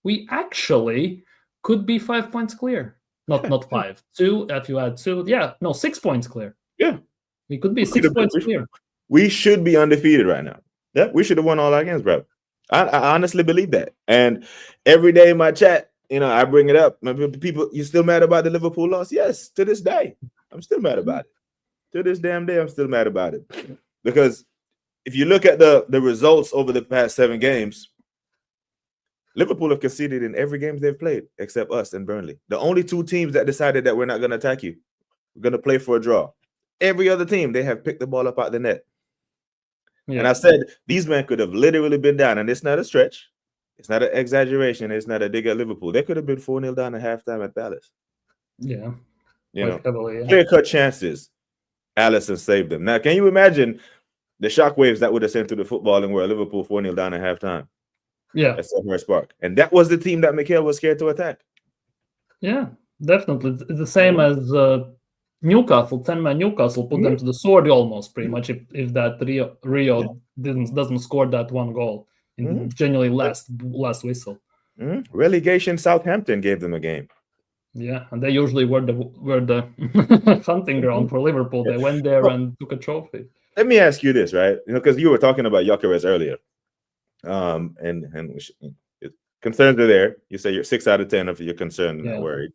We actually could be 5 points clear. Not 5. 2, if you add 2. Yeah, no, 6 points clear. Yeah. We could be 6 points clear. We should be undefeated right now. Yeah, we should have won all our games, bro. I honestly believe that. And every day in my chat, I bring it up. People, you still mad about the Liverpool loss? Yes, to this day. I'm still mad about it. To this damn day, I'm still mad about it. Because if you look at the results over the past 7 games, Liverpool have conceded in every game they've played except us and Burnley. The only 2 teams that decided that we're not going to attack you. We're going to play for a draw. Every other team, they have picked the ball up out the net. Yeah. And I said, these men could have literally been down, and it's not a stretch. It's not an exaggeration. It's not a dig at Liverpool. They could have been 4-0 down at halftime at Palace. Yeah. Clear-cut chances. Alisson saved them. Now, can you imagine the shockwaves that would have sent to the footballing world? Liverpool 4-0 down at halftime. Yeah. At Selhurst Park. And that was the team that Mikel was scared to attack. Yeah, definitely. It's the same as Newcastle, 10-man Newcastle put them to the sword almost, pretty much, if that Rio doesn't score that one goal in genuinely last whistle. Relegation Southampton gave them a game. Yeah, and they usually were the hunting ground for Liverpool. They went there and took a trophy. Let me ask you this, right? Because you were talking about Gyökeres earlier. And concerns are there. You say you're 6 out of 10 if you're concerned and not worried.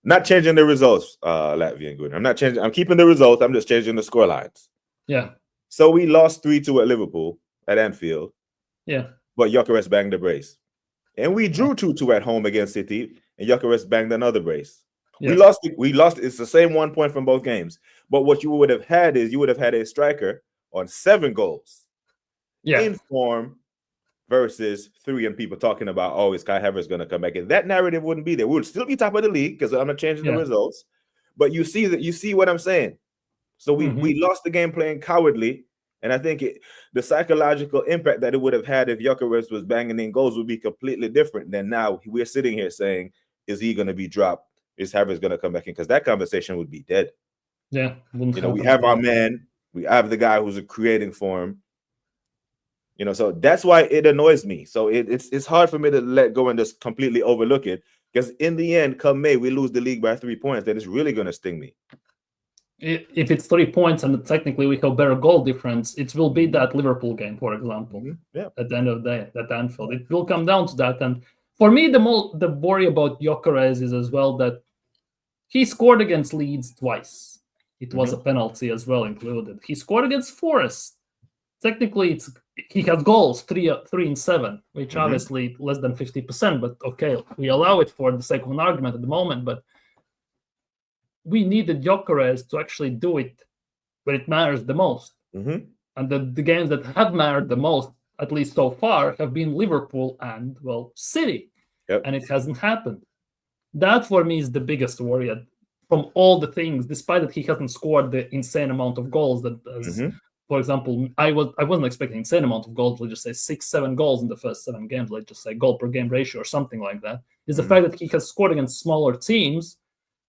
Not changing the results, Latvian Gooner. I'm not changing. I'm keeping the results. I'm just changing the score lines. Yeah. So we lost 3-2 at Liverpool at Anfield. Yeah. But Gyökeres banged the brace. And we drew 2-2 at home against City. and Gyökeres banged another brace. We Yes. lost. It's the same 1 point from both games. But what you would have had is you would have had a striker on 7 goals in form versus 3, and people talking about, oh, is Kai Havertz going to come back? And that narrative wouldn't be there. We would still be top of the league because I'm not changing the results. But you see what I'm saying. So we lost the game playing cowardly. And I think the psychological impact that it would have had if Gyökeres was banging in goals would be completely different than now. We're sitting here saying, is he going to be dropped? Is Havertz going to come back in? Because that conversation would be dead. Yeah. We have our man. We have the guy who's creating for him. So that's why it annoys me. So it's hard for me to let go and just completely overlook it. Because in the end, come May, we lose the league by 3 points. Then it's really going to sting me. If it's 3 points and technically we have better goal difference, it will be that Liverpool game, for example. At the end of the day, at Anfield, it will come down to that. And for me, the worry about Gyökeres is as well that he scored against Leeds twice. It was a penalty as well included. He scored against Forest. Technically, he has goals 3 and 7, which obviously less than 50%. But okay, we allow it for the sake of an argument at the moment. But we needed Gyökeres to actually do it when it matters the most. And the games that have mattered the most, at least so far, have been Liverpool and, City. And it hasn't happened. That, for me, is the biggest worry from all the things, despite that he hasn't scored the insane amount of goals that, for example, I wasn't expecting insane amount of goals. Let's just say 6-7 goals in the first 7 games. Let's just say goal per game ratio or something like that. Is the fact that he has scored against smaller teams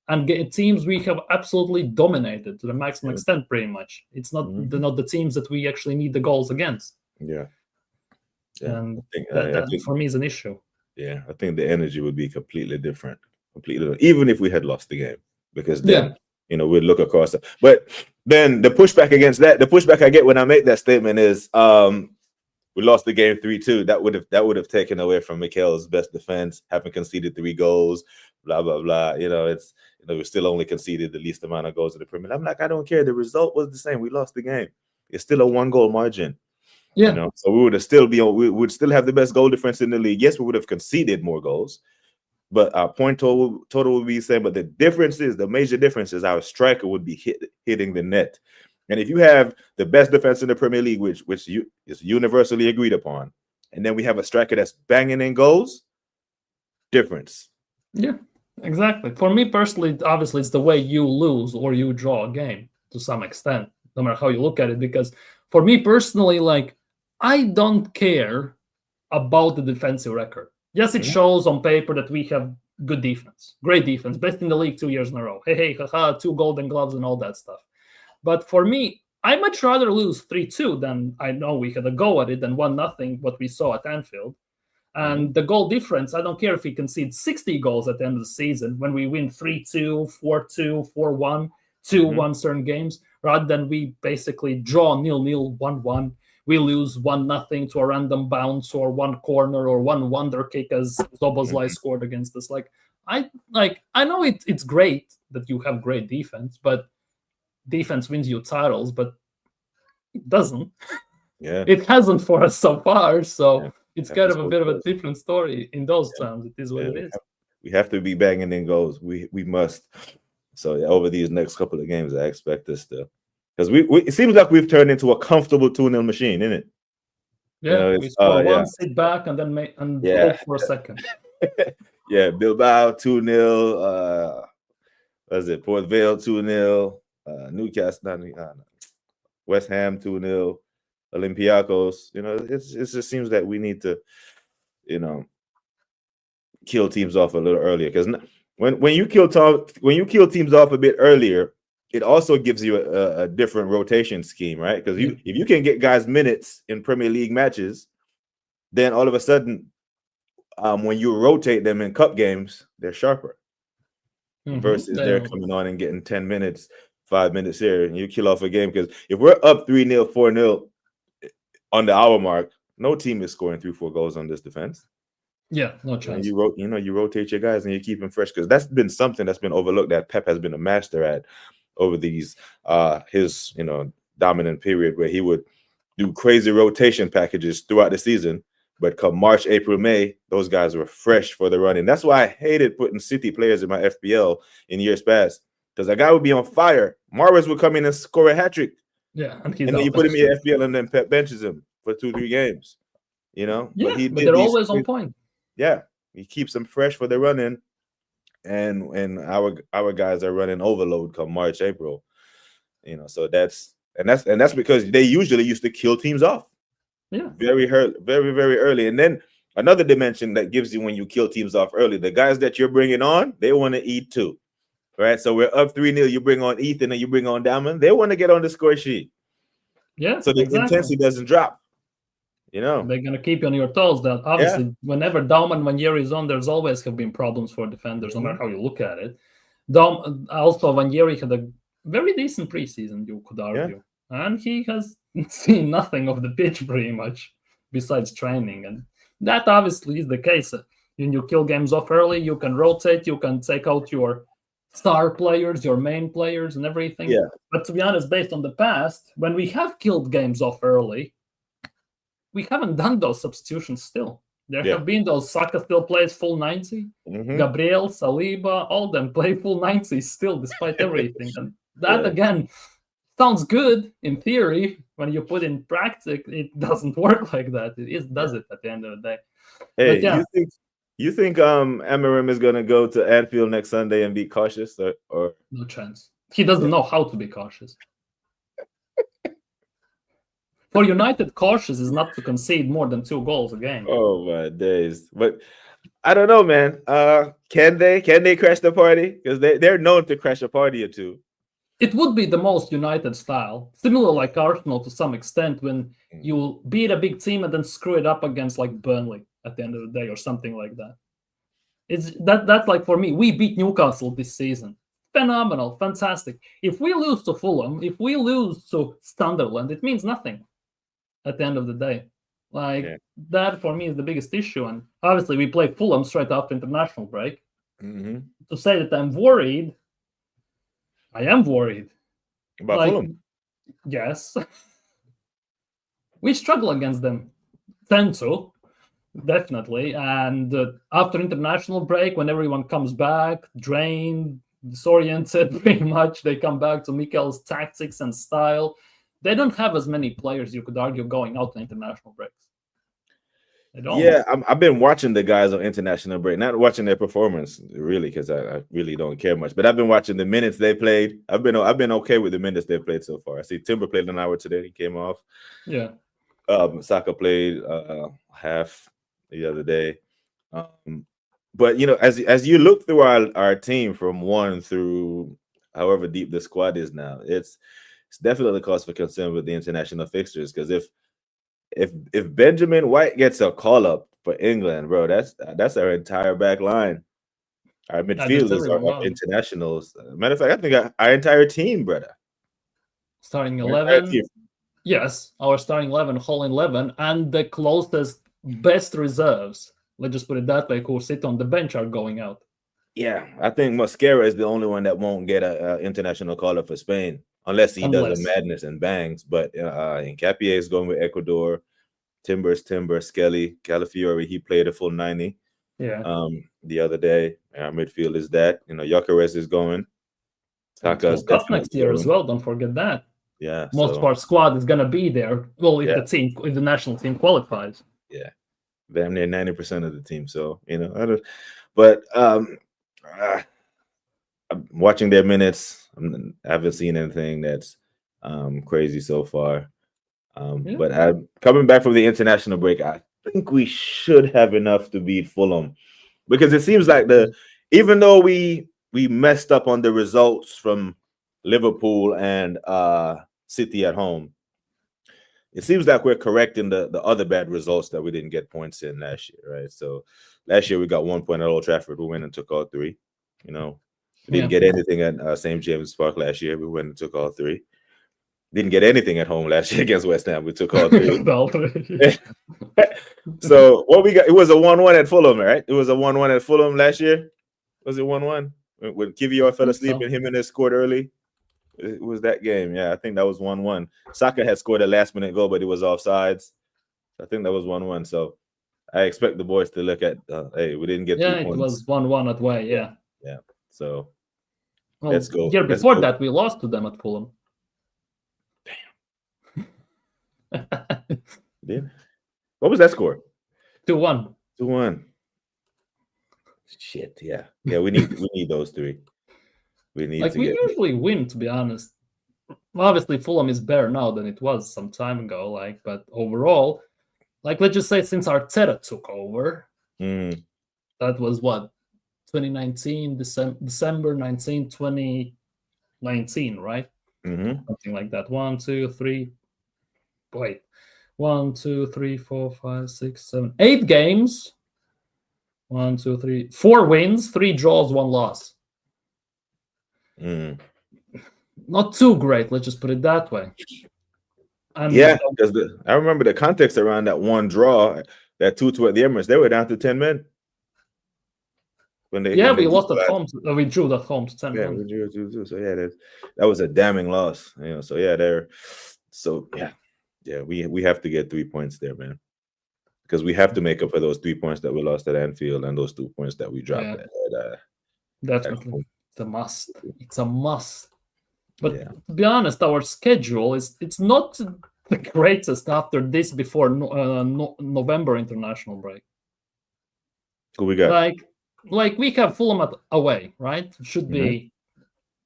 and teams we have absolutely dominated to the maximum extent, pretty much. It's not the teams that we actually need the goals against. And that for me is an issue. Yeah, I think the energy would be completely different. Even if we had lost the game. Because then, we'd look across it. But then the pushback against that, the pushback I get when I make that statement is we lost the game 3-2. That would have taken away from Mikel's best defense, having conceded 3 goals, blah, blah, blah. We still only conceded the least amount of goals in the Premier League. I'm like, I don't care. The result was the same. We lost the game. It's still a 1-goal margin. So we would still have the best goal difference in the league. Yes, we would have conceded more goals, but our point total would be the same. But the major difference is our striker would be hitting the net. And if you have the best defense in the Premier League, which is universally agreed upon, and then we have a striker that's banging in goals, difference. Yeah, exactly. For me personally, obviously, it's the way you lose or you draw a game to some extent, no matter how you look at it. Because for me personally, I don't care about the defensive record. Yes, it shows on paper that we have good defense, great defense, best in the league 2 years in a row. Hey, haha, 2 golden gloves and all that stuff. But for me, I much rather lose 3-2 than I know we had a go at it than 1-0, what we saw at Anfield. And the goal difference, I don't care if we concede 60 goals at the end of the season when we win 3-2, 4-2, 4-1, 2-1 certain games, rather than we basically draw 0-0, 1-1. We lose 1-0 to a random bounce or 1 corner or 1 wonder kick as Szoboszlai scored against us. I know it's great that you have great defense, but defense wins you titles, but it doesn't. It hasn't for us so far. So it's kind of a bit of a different story in those terms. It is what it is. We have to be banging in goals. We must. So over these next couple of games, I expect us to. Because it seems like we've turned into a comfortable 2-0 machine, isn't it? Yeah, we score one, sit back, and then hope for a second. Bilbao 2-0. What is it? Port Vale 2-0. Newcastle, West Ham 2-0. Olympiacos. It just seems that we need to, kill teams off a little earlier. Because when you kill teams off a bit earlier, it also gives you a different rotation scheme, right? Because if you can get guys minutes in Premier League matches, then all of a sudden, when you rotate them in cup games, they're sharper. Versus they're coming on and getting 10 minutes, 5 minutes here, and you kill off a game. Because if we're up 3-0, 4-0 on the hour mark, no team is scoring 3-4 goals on this defense. Yeah, no chance. And you rotate your guys and you keep them fresh, because that's been something that's been overlooked that Pep has been a master at over these his dominant period, where he would do crazy rotation packages throughout the season, But come March, April, May, those guys were fresh for the running. That's why I hated putting City players in my FPL in years past, because a guy would be on fire. Mahrez would come in and score a hat trick. Yeah, and he's And then out you put him next in your year. FPL and then Pep benches him for 2-3 games, Yeah, But he but did they're these. always on point. Yeah, he keeps them fresh for the running, and our guys are running overload come March, April. So that's because they usually used to kill teams off. Yeah, Very very early. And then another dimension that gives you when you kill teams off early, the guys that you're bringing on, they want to eat too. Right? So we're up 3-0, you bring on Ethan and you bring on Diamond, they want to get on the score sheet. yeah, So the exactly. intensity doesn't drop. They're gonna keep you on your toes. That obviously, whenever Dom and Vanieri is on, there's always have been problems for defenders, no matter how you look at it. Dom also Vanieri had a very decent preseason, you could argue, and he has seen nothing of the pitch pretty much besides training, and that obviously is the case. When you kill games off early, you can rotate, you can take out your star players, your main players, and everything. Yeah. But to be honest, based on the past, when we have killed games off early, we haven't done those substitutions still. There have been those. Saka still plays full 90. Gabriel, Saliba, all them play full 90 still, despite everything. And that, again, sounds good in theory. When you put in practice, it doesn't work like that. Does it at the end of the day? Hey, but you think Amarim is going to go to Anfield next Sunday and be cautious? Or no chance. He doesn't know how to be cautious. For United, cautious is not to concede more than 2 goals a game. Oh my days! But I don't know, man. Can they crash the party? Because they're known to crash a party or two. It would be the most United style, similar like Arsenal to some extent, when you beat a big team and then screw it up against like Burnley at the end of the day or something like that. That's like, for me, we beat Newcastle this season. Phenomenal, fantastic. If we lose to Fulham, if we lose to Sunderland, it means nothing at the end of the day. That for me is the biggest issue. And obviously we play Fulham straight after international break. To say that I'm worried, I am worried. About Fulham? Yes. We struggle against them. Tend to, definitely. And after international break, when everyone comes back, drained, disoriented pretty much, they come back to Mikel's tactics and style. They don't have as many players, you could argue, going out to international breaks. Yeah, I've been watching the guys on international break, not watching their performance really, because I really don't care much. But I've been watching the minutes they played. I've been okay with the minutes they've played so far. I see Timber played an hour today. He came off. Yeah. Saka played half the other day. But as you look through our team from 1 through however deep the squad is now, it's definitely cause for concern with the international fixtures, because if Benjamin White gets a call up for England, bro, that's our entire back line. Our midfielders are internationals. Matter of fact, I think our entire team, brother. Starting 11. Yes, our starting 11, whole 11, and the closest best reserves, let's just put it that way, who sit on the bench are going out. Yeah, I think Mosquera is the only one that won't get an international call up for Spain. Unless he does a madness and bangs. But Nkapie is going with Ecuador. Timber, Skelly, Calafiori, he played a full 90. Yeah. The other day. Our midfield is that. Gyökeres is going. Saka's next year as well. Don't forget that. Yeah. Most of our squad is gonna be there. Well, if the national team qualifies. Yeah. Damn near 90% of the team. So, but I'm watching their minutes. I haven't seen anything that's crazy so far. But coming back from the international break, I think we should have enough to beat Fulham, because it seems like even though we messed up on the results from Liverpool and City at home, it seems like we're correcting the other bad results that we didn't get points in last year, right? So last year we got 1 point at Old Trafford. We went and took all 3. We didn't get anything at St. James Park last year. We went and took all 3. Didn't get anything at home last year against West Ham. We took all 3. So what we got? It was a 1-1 at Fulham, right? It was a 1-1 at Fulham last year. Was it 1-1 when Kivior fell asleep and Jimenez scored early? It was that game. Yeah, I think that was 1-1. Saka had scored a last-minute goal, but it was offsides. I think that was 1-1. So I expect the boys to look at, hey, we didn't get 3 it points. was 1-1 at way. Yeah. So Well, let's go. Year Let's before go. that, we lost to them at Fulham. Did what was that score? 2-1. 2-1. Shit. Yeah. We need those three. We need to We get. usually win, to be honest. Obviously, Fulham is better now than it was some time ago. But overall, let's just say since Arteta took over, that was what 2019, December 19, 2019, right? Something like that. 1, 2, 3. Wait, 1, 2, 3, 4, 5, 6, 7, 8 games. 1, 2, 3, 4 wins, 3 draws, 1 loss. Not too great, let's just put it that way. And because I remember the context around that one draw, that 2-2 at the Emirates. They were down to 10 men. We lost at home. We drew at home to 10 men. Yeah, we drew 2-2. So that was a damning loss. So they're. So we have to get 3 points there, man, because we have to make up for those 3 points that we lost at Anfield and those 2 points that we dropped definitely. It's a must. It's a must. But to be honest, our schedule it's not the greatest after this before November international break. Who we got? Like we have Fulham away, right? Should be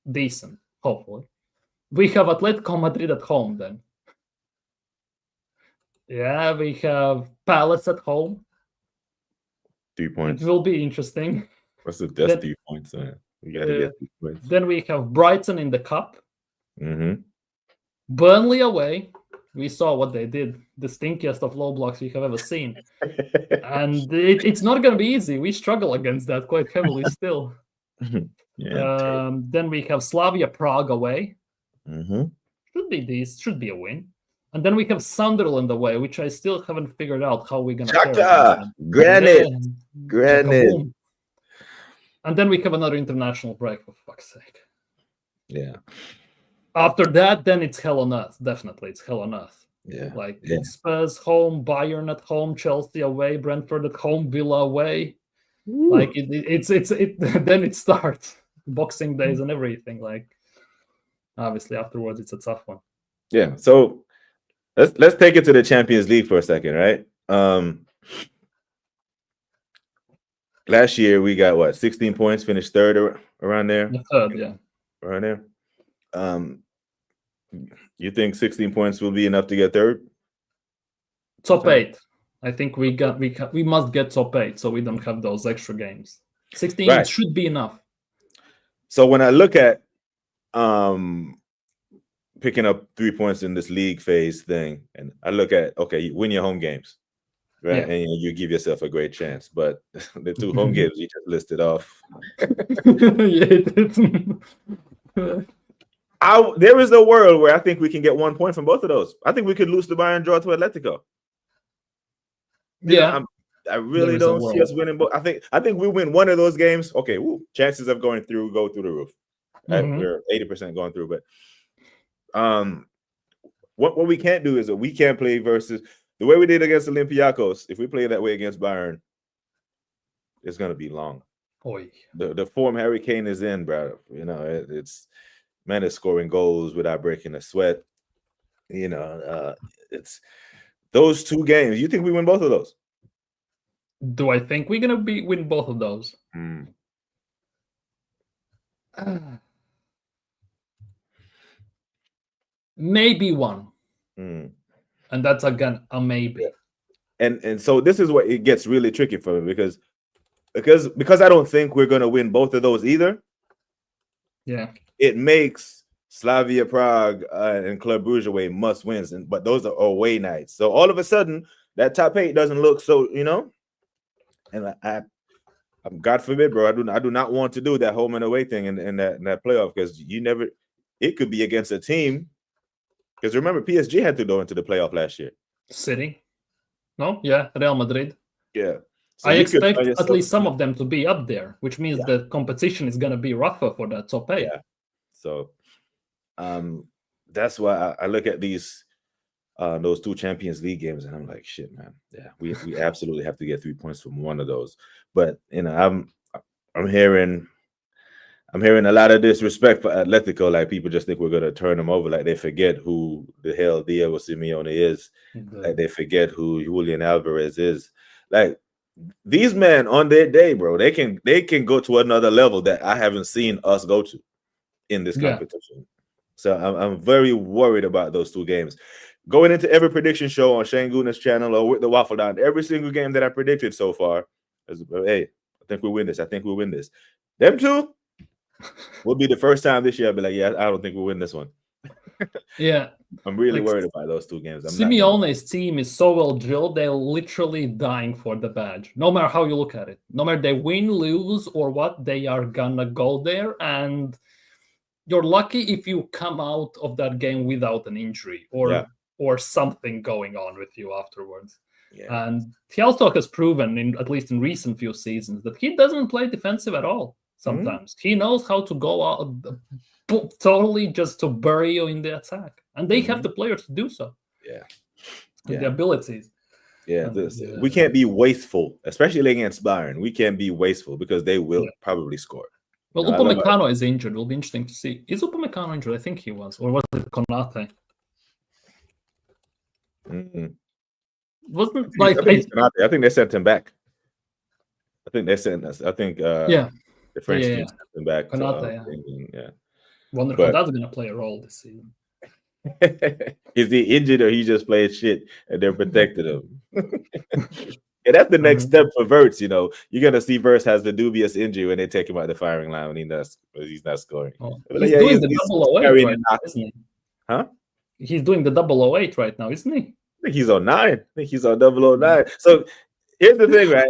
decent, hopefully. We have Atletico Madrid at home then. Yeah, we have Palace at home. 3 points. It will be interesting. That's 3 points. We got to get 3 points. Then we have Brighton in the cup. Burnley away. We saw what they did. The stinkiest of low blocks we have ever seen. And it's not going to be easy. We struggle against that quite heavily still. Then we have Slavia Prague away. Should be a win. And then we have Sunderland away, which I still haven't figured out how we're going to Granite. And then we have another international break, for fuck's sake. Yeah. After that, then it's hell on earth. Definitely, it's hell on earth. Yeah. It's Spurs home, Bayern at home, Chelsea away, Brentford at home, Villa away. Then it starts. Boxing days and everything. Obviously, afterwards, it's a tough one. Yeah. So let's take it to the Champions League for a second, right? Last year we got 16 points, finished third around there. Third, yeah. Around there. You think 16 points will be enough to get third? Top 8. I think we must get top 8 so we don't have those extra games. 16 should be enough. So when I look at picking up 3 points in this league phase thing, and I look at, you win your home games, right? Yeah. And you give yourself a great chance. But the 2 home games you just listed off. There is a world where I think we can get 1 point from both of those. I think we could lose to Bayern, draw to Atletico. I really don't see us winning both. I think we win one of those games. Okay, chances of going through go through the roof. We're 80% going through, but what we can't do is that we can't play versus the way we did against Olympiacos. If we play that way against Bayern, it's gonna be long. Oy. The form Harry Kane is in, bro. It's man is scoring goals without breaking a sweat. It's those 2 games. You think we win both of those? Do I think we're gonna win both of those? Maybe one. And that's again a maybe. And so this is what it gets really tricky for me because I don't think we're gonna win both of those either. Yeah. It makes Slavia Prague and Club Brugge away must wins, but those are away nights. So all of a sudden, that top 8 doesn't look so, And I'm God forbid, bro. I do not want to do that home and away thing in that playoff because it could be against a team. Because remember, PSG had to go into the playoff last year. City, no, Real Madrid. Yeah. So I expect at least some of them to be up there, which means the competition is going to be rougher for that top 8. Yeah. So that's why I look at these those 2 Champions League games, and I'm like, shit, man. Yeah, we absolutely have to get 3 points from one of those. But I'm hearing a lot of disrespect for Atletico. Like people just think we're gonna turn them over. Like they forget who the hell Diego Simeone is. Like they forget who Julian Alvarez is. Like these men on their day, bro, they can go to another level that I haven't seen us go to in this competition. So I'm very worried about those 2 games. Going into every prediction show on Shane Gooner's channel or with the Waffle Down, every single game that I predicted so far is, hey, I think we win this. I think we win this. Them 2 will be the first time this year I'll be like, yeah, I don't think we'll win this one. Yeah. I'm really worried about those 2 games. Simeone's team is so well drilled, they're literally dying for the badge. No matter how you look at it. No matter they win, lose, or what, they are gonna go there. And you're lucky if you come out of that game without an injury or something going on with you afterwards. Yeah. And he also has proven, at least in recent few seasons, that he doesn't play defensive at all. Sometimes he knows how to go out totally just to bury you in the attack, and they have the players to do so. The abilities. We can't be wasteful, especially against Bayern. We can't be wasteful because they will probably score. Well, Upamecano is injured. It will be interesting to see. Is Upamecano injured? I think he was, or was it Konate? Wasn't like I think they sent him back. I think they sent us. I think the French team sent him back. Konate, England, Wonder how that's going to play a role this season. Is he injured or he just played shit and they're protecting him? And that's the next step for Wirtz. You know, you're gonna see Wirtz has the dubious injury when they take him out the firing line when he's not scoring. He's doing the 008 right now, isn't he? Huh? He's doing the 008 right now, isn't he? I think he's on 9. I think he's on 009. So here's the thing, right?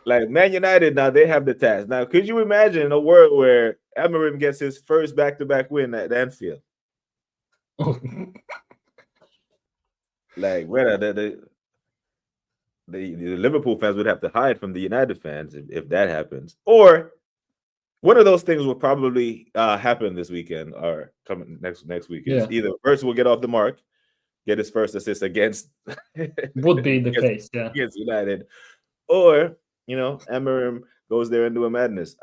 Like Man United now, they have the task. Now, could you imagine a world where Amorim gets his first back-to-back win at Anfield? Like, where the Liverpool fans would have to hide from the United fans if that happens. Or one of those things will probably happen this weekend or coming next weekend. Either Wirtz will get off the mark, get his first assist against would be the case, against United, or Amorim goes there and do a madness.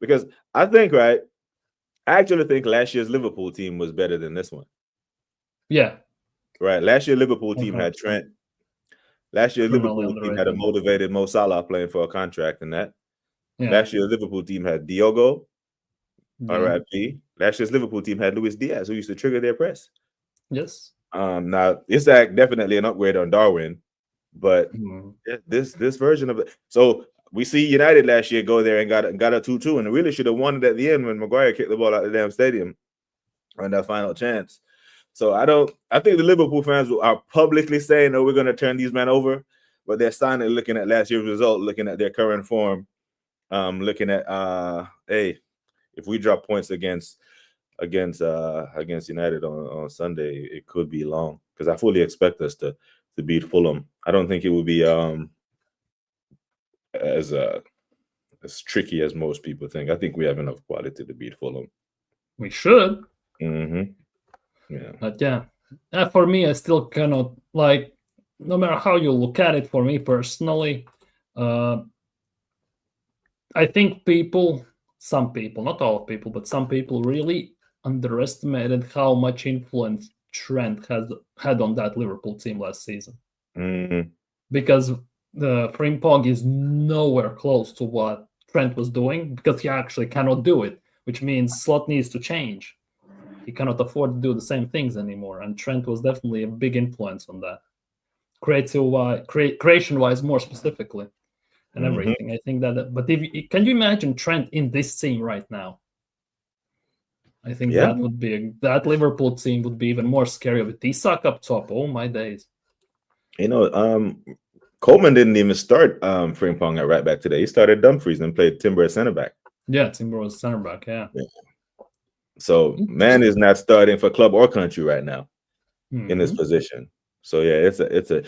Because I actually think last year's Liverpool team was better than this one. Yeah. Right. Last year Liverpool team had Trent. Last year Liverpool team had a motivated Mo Salah playing for a contract and that. Yeah. Last year Liverpool team had Diogo, RIP. Last year's Liverpool team had Luis Diaz, who used to trigger their press. Yes. Now Isak definitely an upgrade on Darwin, but this version of it. So we see United last year go there and got a 2-2, and really should have won it at the end when Maguire kicked the ball out of the damn stadium on that final chance. So I think the Liverpool fans are publicly saying, "Oh, we're going to turn these men over," but they're silently looking at last year's result, looking at their current form, looking at hey, if we drop points against United on Sunday, it could be long, because I fully expect us to beat Fulham. I don't think it will be as tricky as most people think. I think we have enough quality to beat Fulham. We should. Mm-hmm. Yeah. But for me, I still cannot, like, no matter how you look at it, for me personally, I think some people, not all people, but some people really underestimated how much influence Trent has had on that Liverpool team last season. Mm-hmm. Because the Frimpong is nowhere close to what Trent was doing, because he actually cannot do it, which means Slot needs to change. He cannot afford to do the same things anymore, and Trent was definitely a big influence on that, creation-wise, more specifically, and everything. I think that. But can you imagine Trent in this team right now? I think that would be that Liverpool team would be even more scary with Isak up top. Oh my days! Coleman didn't even start Frimpong at right back today. He started Dumfries and played Timber at center back. Yeah, Timber was center back. Yeah. So man is not starting for club or country right now in this position. So yeah, it's a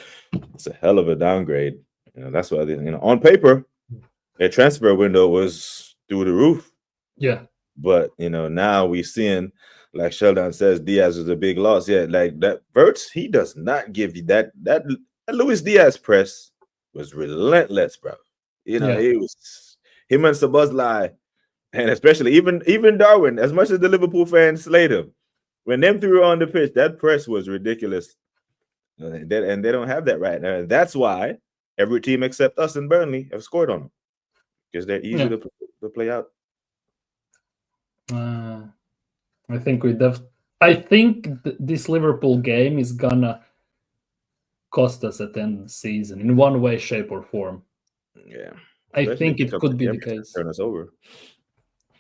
hell of a downgrade. That's why on paper, their transfer window was through the roof. Yeah. But now we're seeing, like Sheldon says, Diaz is a big loss. Yeah, like that Verts, he does not give you that Luis Diaz press was relentless, bro. Yeah. It was him and Sabuzlai, and especially even Darwin, as much as the Liverpool fans slayed him, when them three on the pitch, that press was ridiculous. And they don't have that right now. And that's why every team except us and Burnley have scored on them, because they're easy to play out. I think this Liverpool game is gonna cost us at the end of the season in one way, shape, or form. Yeah, I think it could be the case. Turn us over.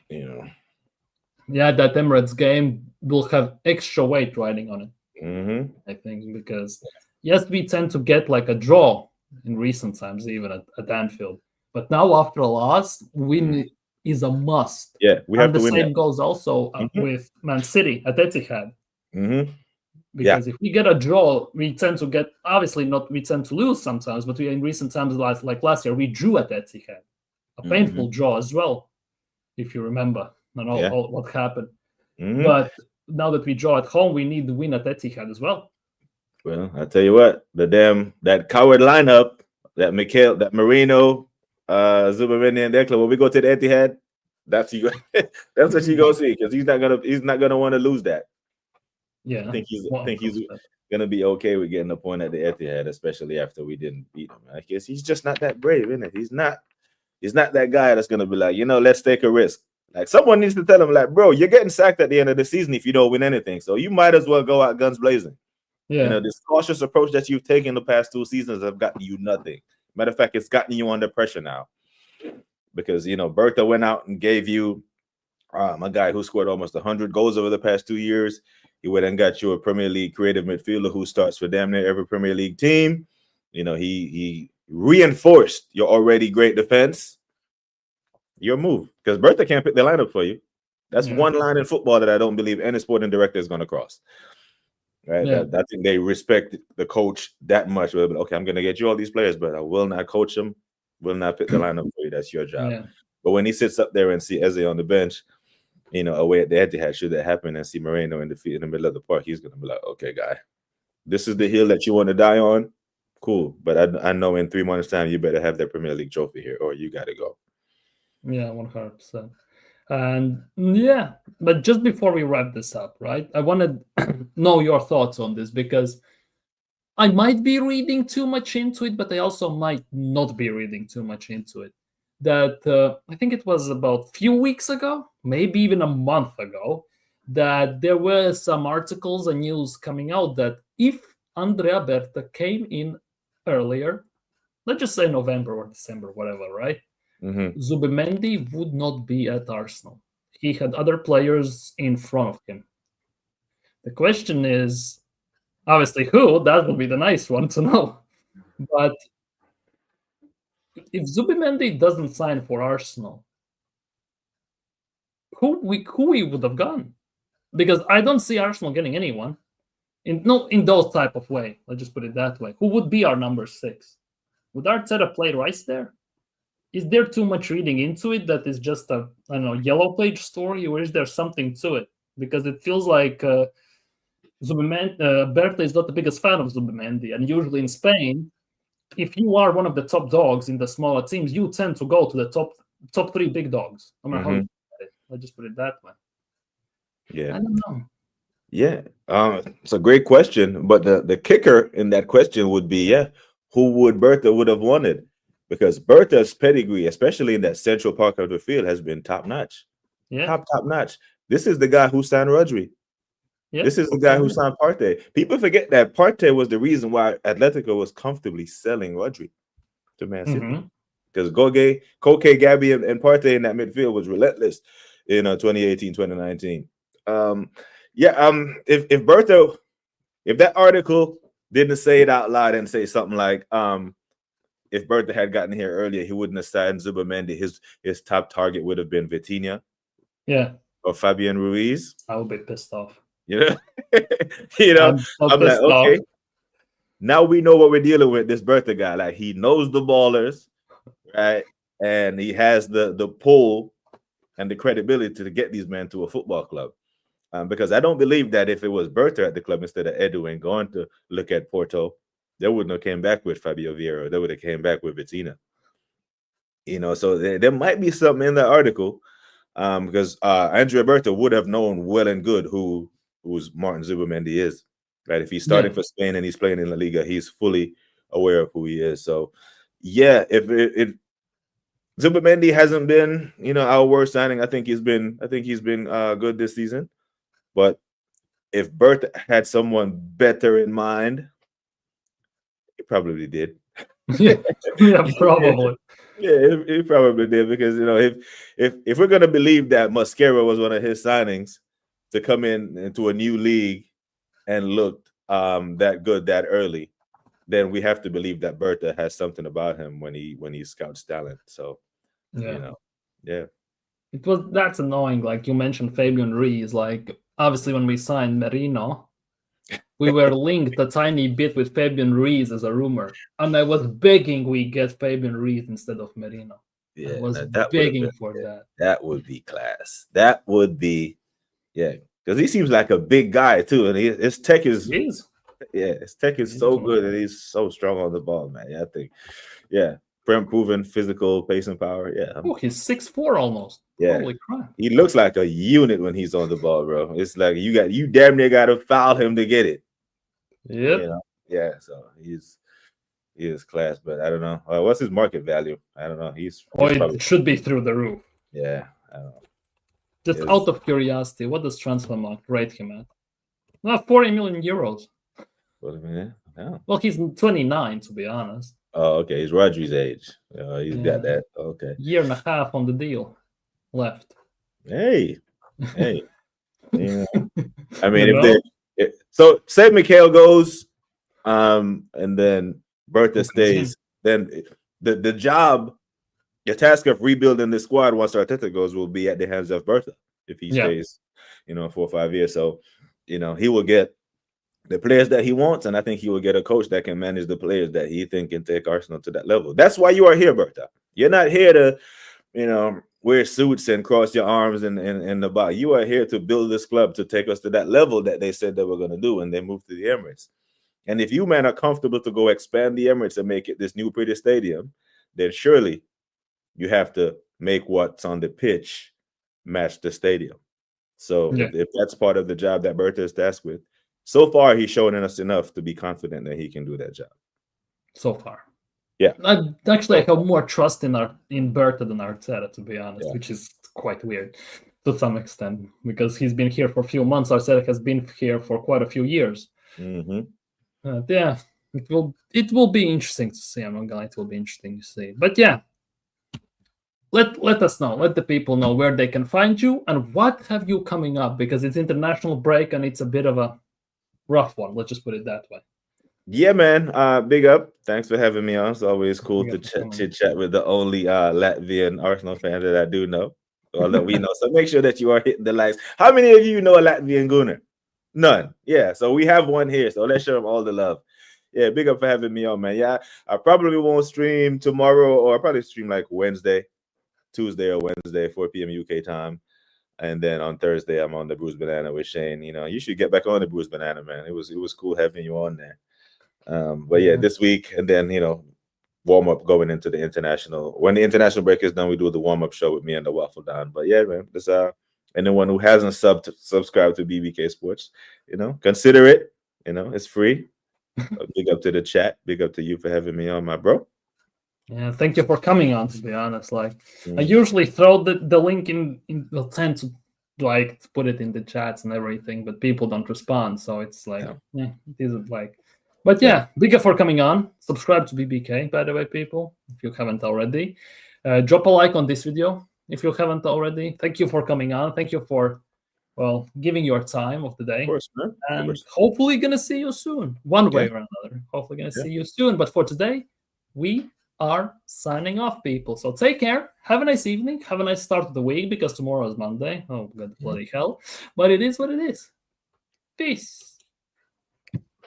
Yeah, that Emirates game will have extra weight riding on it. Mm-hmm. I think because yes, we tend to get like a draw in recent times, even at Anfield. But now after a loss, win is a must. Yeah, we have to win. The same goes also with Man City at Etihad. Mm-hmm. Because if we get a draw, we tend to get we tend to lose sometimes. But in recent times, like last year, we drew at Etihad, a painful draw as well, if you remember. And all what happened. Mm-hmm. But now that we draw at home, we need to win at Etihad as well. Well, I tell you what, that coward lineup, that Marino, Zubamendi and Declan, when we go to the Etihad, that's what you go see, because he's not gonna want to lose that. Yeah, I think he's gonna be okay with getting a point at the Etihad, especially after we didn't beat him. I guess he's just not that brave, isn't it? He's not that guy that's gonna be like, let's take a risk. Like, someone needs to tell him, like, bro, you're getting sacked at the end of the season if you don't win anything. So you might as well go out guns blazing. Yeah. This cautious approach that you've taken the past 2 seasons have gotten you nothing. Matter of fact, it's gotten you under pressure now. Because, Bertha went out and gave you a guy who scored almost 100 goals over the past 2 years. He went and got you a Premier League creative midfielder who starts for damn near every Premier League team. He reinforced your already great defense. Your move, because Bertha can't pick the lineup for you. That's one line in football that I don't believe any sporting director is going to cross. Right? Yeah. I think they respect the coach that much. Okay, I'm going to get you all these players, but I will not coach them, will not pick the lineup for you. That's your job. Yeah. But when he sits up there and see Eze on the bench, away at the Etihad, should that happen, and see Moreno in the middle of the park, he's going to be like, okay, guy, this is the hill that you want to die on. Cool. But I know in 3 months' time, you better have that Premier League trophy here, or you got to go. Yeah, 100%. And but just before we wrap this up, right, I want to know your thoughts on this, because I might be reading too much into it, but I also might not be reading too much into it. That I think it was about a few weeks ago, maybe even a month ago, that there were some articles and news coming out that if Andrea Berta came in earlier, let's just say November or December, whatever, right? Mm-hmm. Zubimendi would not be at Arsenal. He had other players in front of him. The question is, obviously, who? That would be the nice one to know. But if Zubimendi doesn't sign for Arsenal, who we would have gone? Because I don't see Arsenal getting anyone in those type of way. Let's just put it that way. Who would be our number 6? Would Arteta play Rice there? Is there too much reading into it that is just a yellow page story, or is there something to it? Because it feels like Berta is not the biggest fan of Zubimendi, and usually in Spain, if you are one of the top dogs in the smaller teams, you tend to go to the top 3 big dogs. No matter how you look at it. Let's just put it that way. Yeah, I don't know. Yeah, it's a great question, but the kicker in that question would be, who would Bertha would have wanted? Because Bertha's pedigree, especially in that central part of the field, has been top notch. Yeah, top notch. This is the guy who signed Rodri. Yeah. This is the guy who signed Partey. People forget that Partey was the reason why Atletico was comfortably selling Rodri to Man City. Because Koke, Gabby, and Partey in that midfield was relentless in 2018, 2019. If Bertha, if that article didn't say it out loud and say something like, if Bertha had gotten here earlier, he wouldn't have signed Zubimendi. His top target would have been Vitinha. Yeah. Or Fabian Ruiz. I would be pissed off. I'm like, okay. Now we know what we're dealing with, this Bertha guy. Like, he knows the ballers, right? And he has the pull and the credibility to get these men to a football club. Because I don't believe that if it was Berta at the club instead of Edu and going to look at Porto, they wouldn't have came back with Fabio Vieira. They would have came back with Vitina. So there might be something in that article, because Andrea Berta would have known well and good who's Martin Zubimendi is. Right? If he's starting for Spain and he's playing in La Liga, he's fully aware of who he is. So, yeah, if Zubimendi hasn't been, our worst signing, I think he's been good this season. But if Berta had someone better in mind, he probably did. yeah, probably. Yeah, he probably did, because if we're gonna believe that Mosquera was one of his signings to come into a new league and looked that good that early, then we have to believe that Berta has something about him when he scouts talent. So yeah. That's annoying. Like you mentioned Fabian Ruiz, like obviously when we signed Merino, we were linked a tiny bit with Fabian Ruiz as a rumor, and I was begging we get Fabian Ruiz instead of Merino. Yeah, I was begging for that. That would be class. That would be, because he seems like a big guy too, and his tech is. His tech is so good, and he's so strong on the ball, man. Yeah, I think, proven physical pace and power. Yeah. Oh, he's 6'4" almost. Yeah. Holy crap. He looks like a unit when he's on the ball, bro. It's like you damn near got to foul him to get it. Yep. Yeah. So he is class, but I don't know. What's his market value? I don't know. It should be through the roof. Yeah. I don't know. Just out of curiosity, what does Transfermarkt rate him at? Not 40 million euros. What a minute. Oh. Well, he's 29, to be honest. Oh, okay. He's Rodri's age. He's got that. Okay. Year and a half on the deal left. Hey. Yeah. I mean, so say Mikhail goes, and then Berta stays, then the job, the task of rebuilding the squad once Arteta goes will be at the hands of Berta if he stays, 4 or 5 years. So, he will get the players that he wants, and I think he will get a coach that can manage the players that he think can take Arsenal to that level. That's why you are here, Berta. You're not here to, wear suits and cross your arms in the box. You are here to build this club to take us to that level that they said they were going to do when they moved to the Emirates. And if you, man, are comfortable to go expand the Emirates and make it this new pretty stadium, then surely you have to make what's on the pitch match the stadium. So if that's part of the job that Berta is tasked with, so far he's shown us enough to be confident that he can do that job. So far. Yeah. I have more trust in Berta than Arteta, to be honest, which is quite weird to some extent, because he's been here for a few months. Arteta has been here for quite a few years. Mm-hmm. It will be interesting to see. I'm not gonna lie, it will be interesting to see. But let us know. Let the people know where they can find you and what have you coming up, because it's international break and it's a bit of a rough one. Let's just put it that way. Yeah, man. Big up. Thanks for having me on. It's always cool to chit chat with the only Latvian Arsenal fan that I do know, or that we know. So make sure that you are hitting the likes. How many of you know a Latvian Gooner? None. Yeah. So we have one here. So let's show them all the love. Yeah. Big up for having me on, man. Yeah. I probably won't stream tomorrow, or I'll probably stream like Tuesday or Wednesday, 4 p.m. UK time. And then on Thursday, I'm on the Bruised Banana with Shane. You should get back on the Bruised Banana, man. It was cool having you on there. But this week, and then warm up going into the international. When the international break is done, we do the warm up show with me and the Waffle Don. But yeah, man, this anyone who hasn't subscribed to BBK Sports, consider it. It's free. Big up to the chat. Big up to you for having me on, my bro. Yeah, thank you for coming on. To be honest, I usually throw the link in. I'll tend to put it in the chats and everything, but people don't respond. So it's it isn't like. But big up for coming on. Subscribe to BBK, by the way, people, if you haven't already. Drop a like on this video if you haven't already. Thank you for coming on. Thank you for giving your time of the day. Of course, man. And hopefully gonna see you soon, one way or another. Hopefully gonna see you soon. But for today, we are signing off, people. So take care. Have a nice evening. Have a nice start of the week, because tomorrow is Monday. Oh, God, bloody hell. But it is what it is. Peace.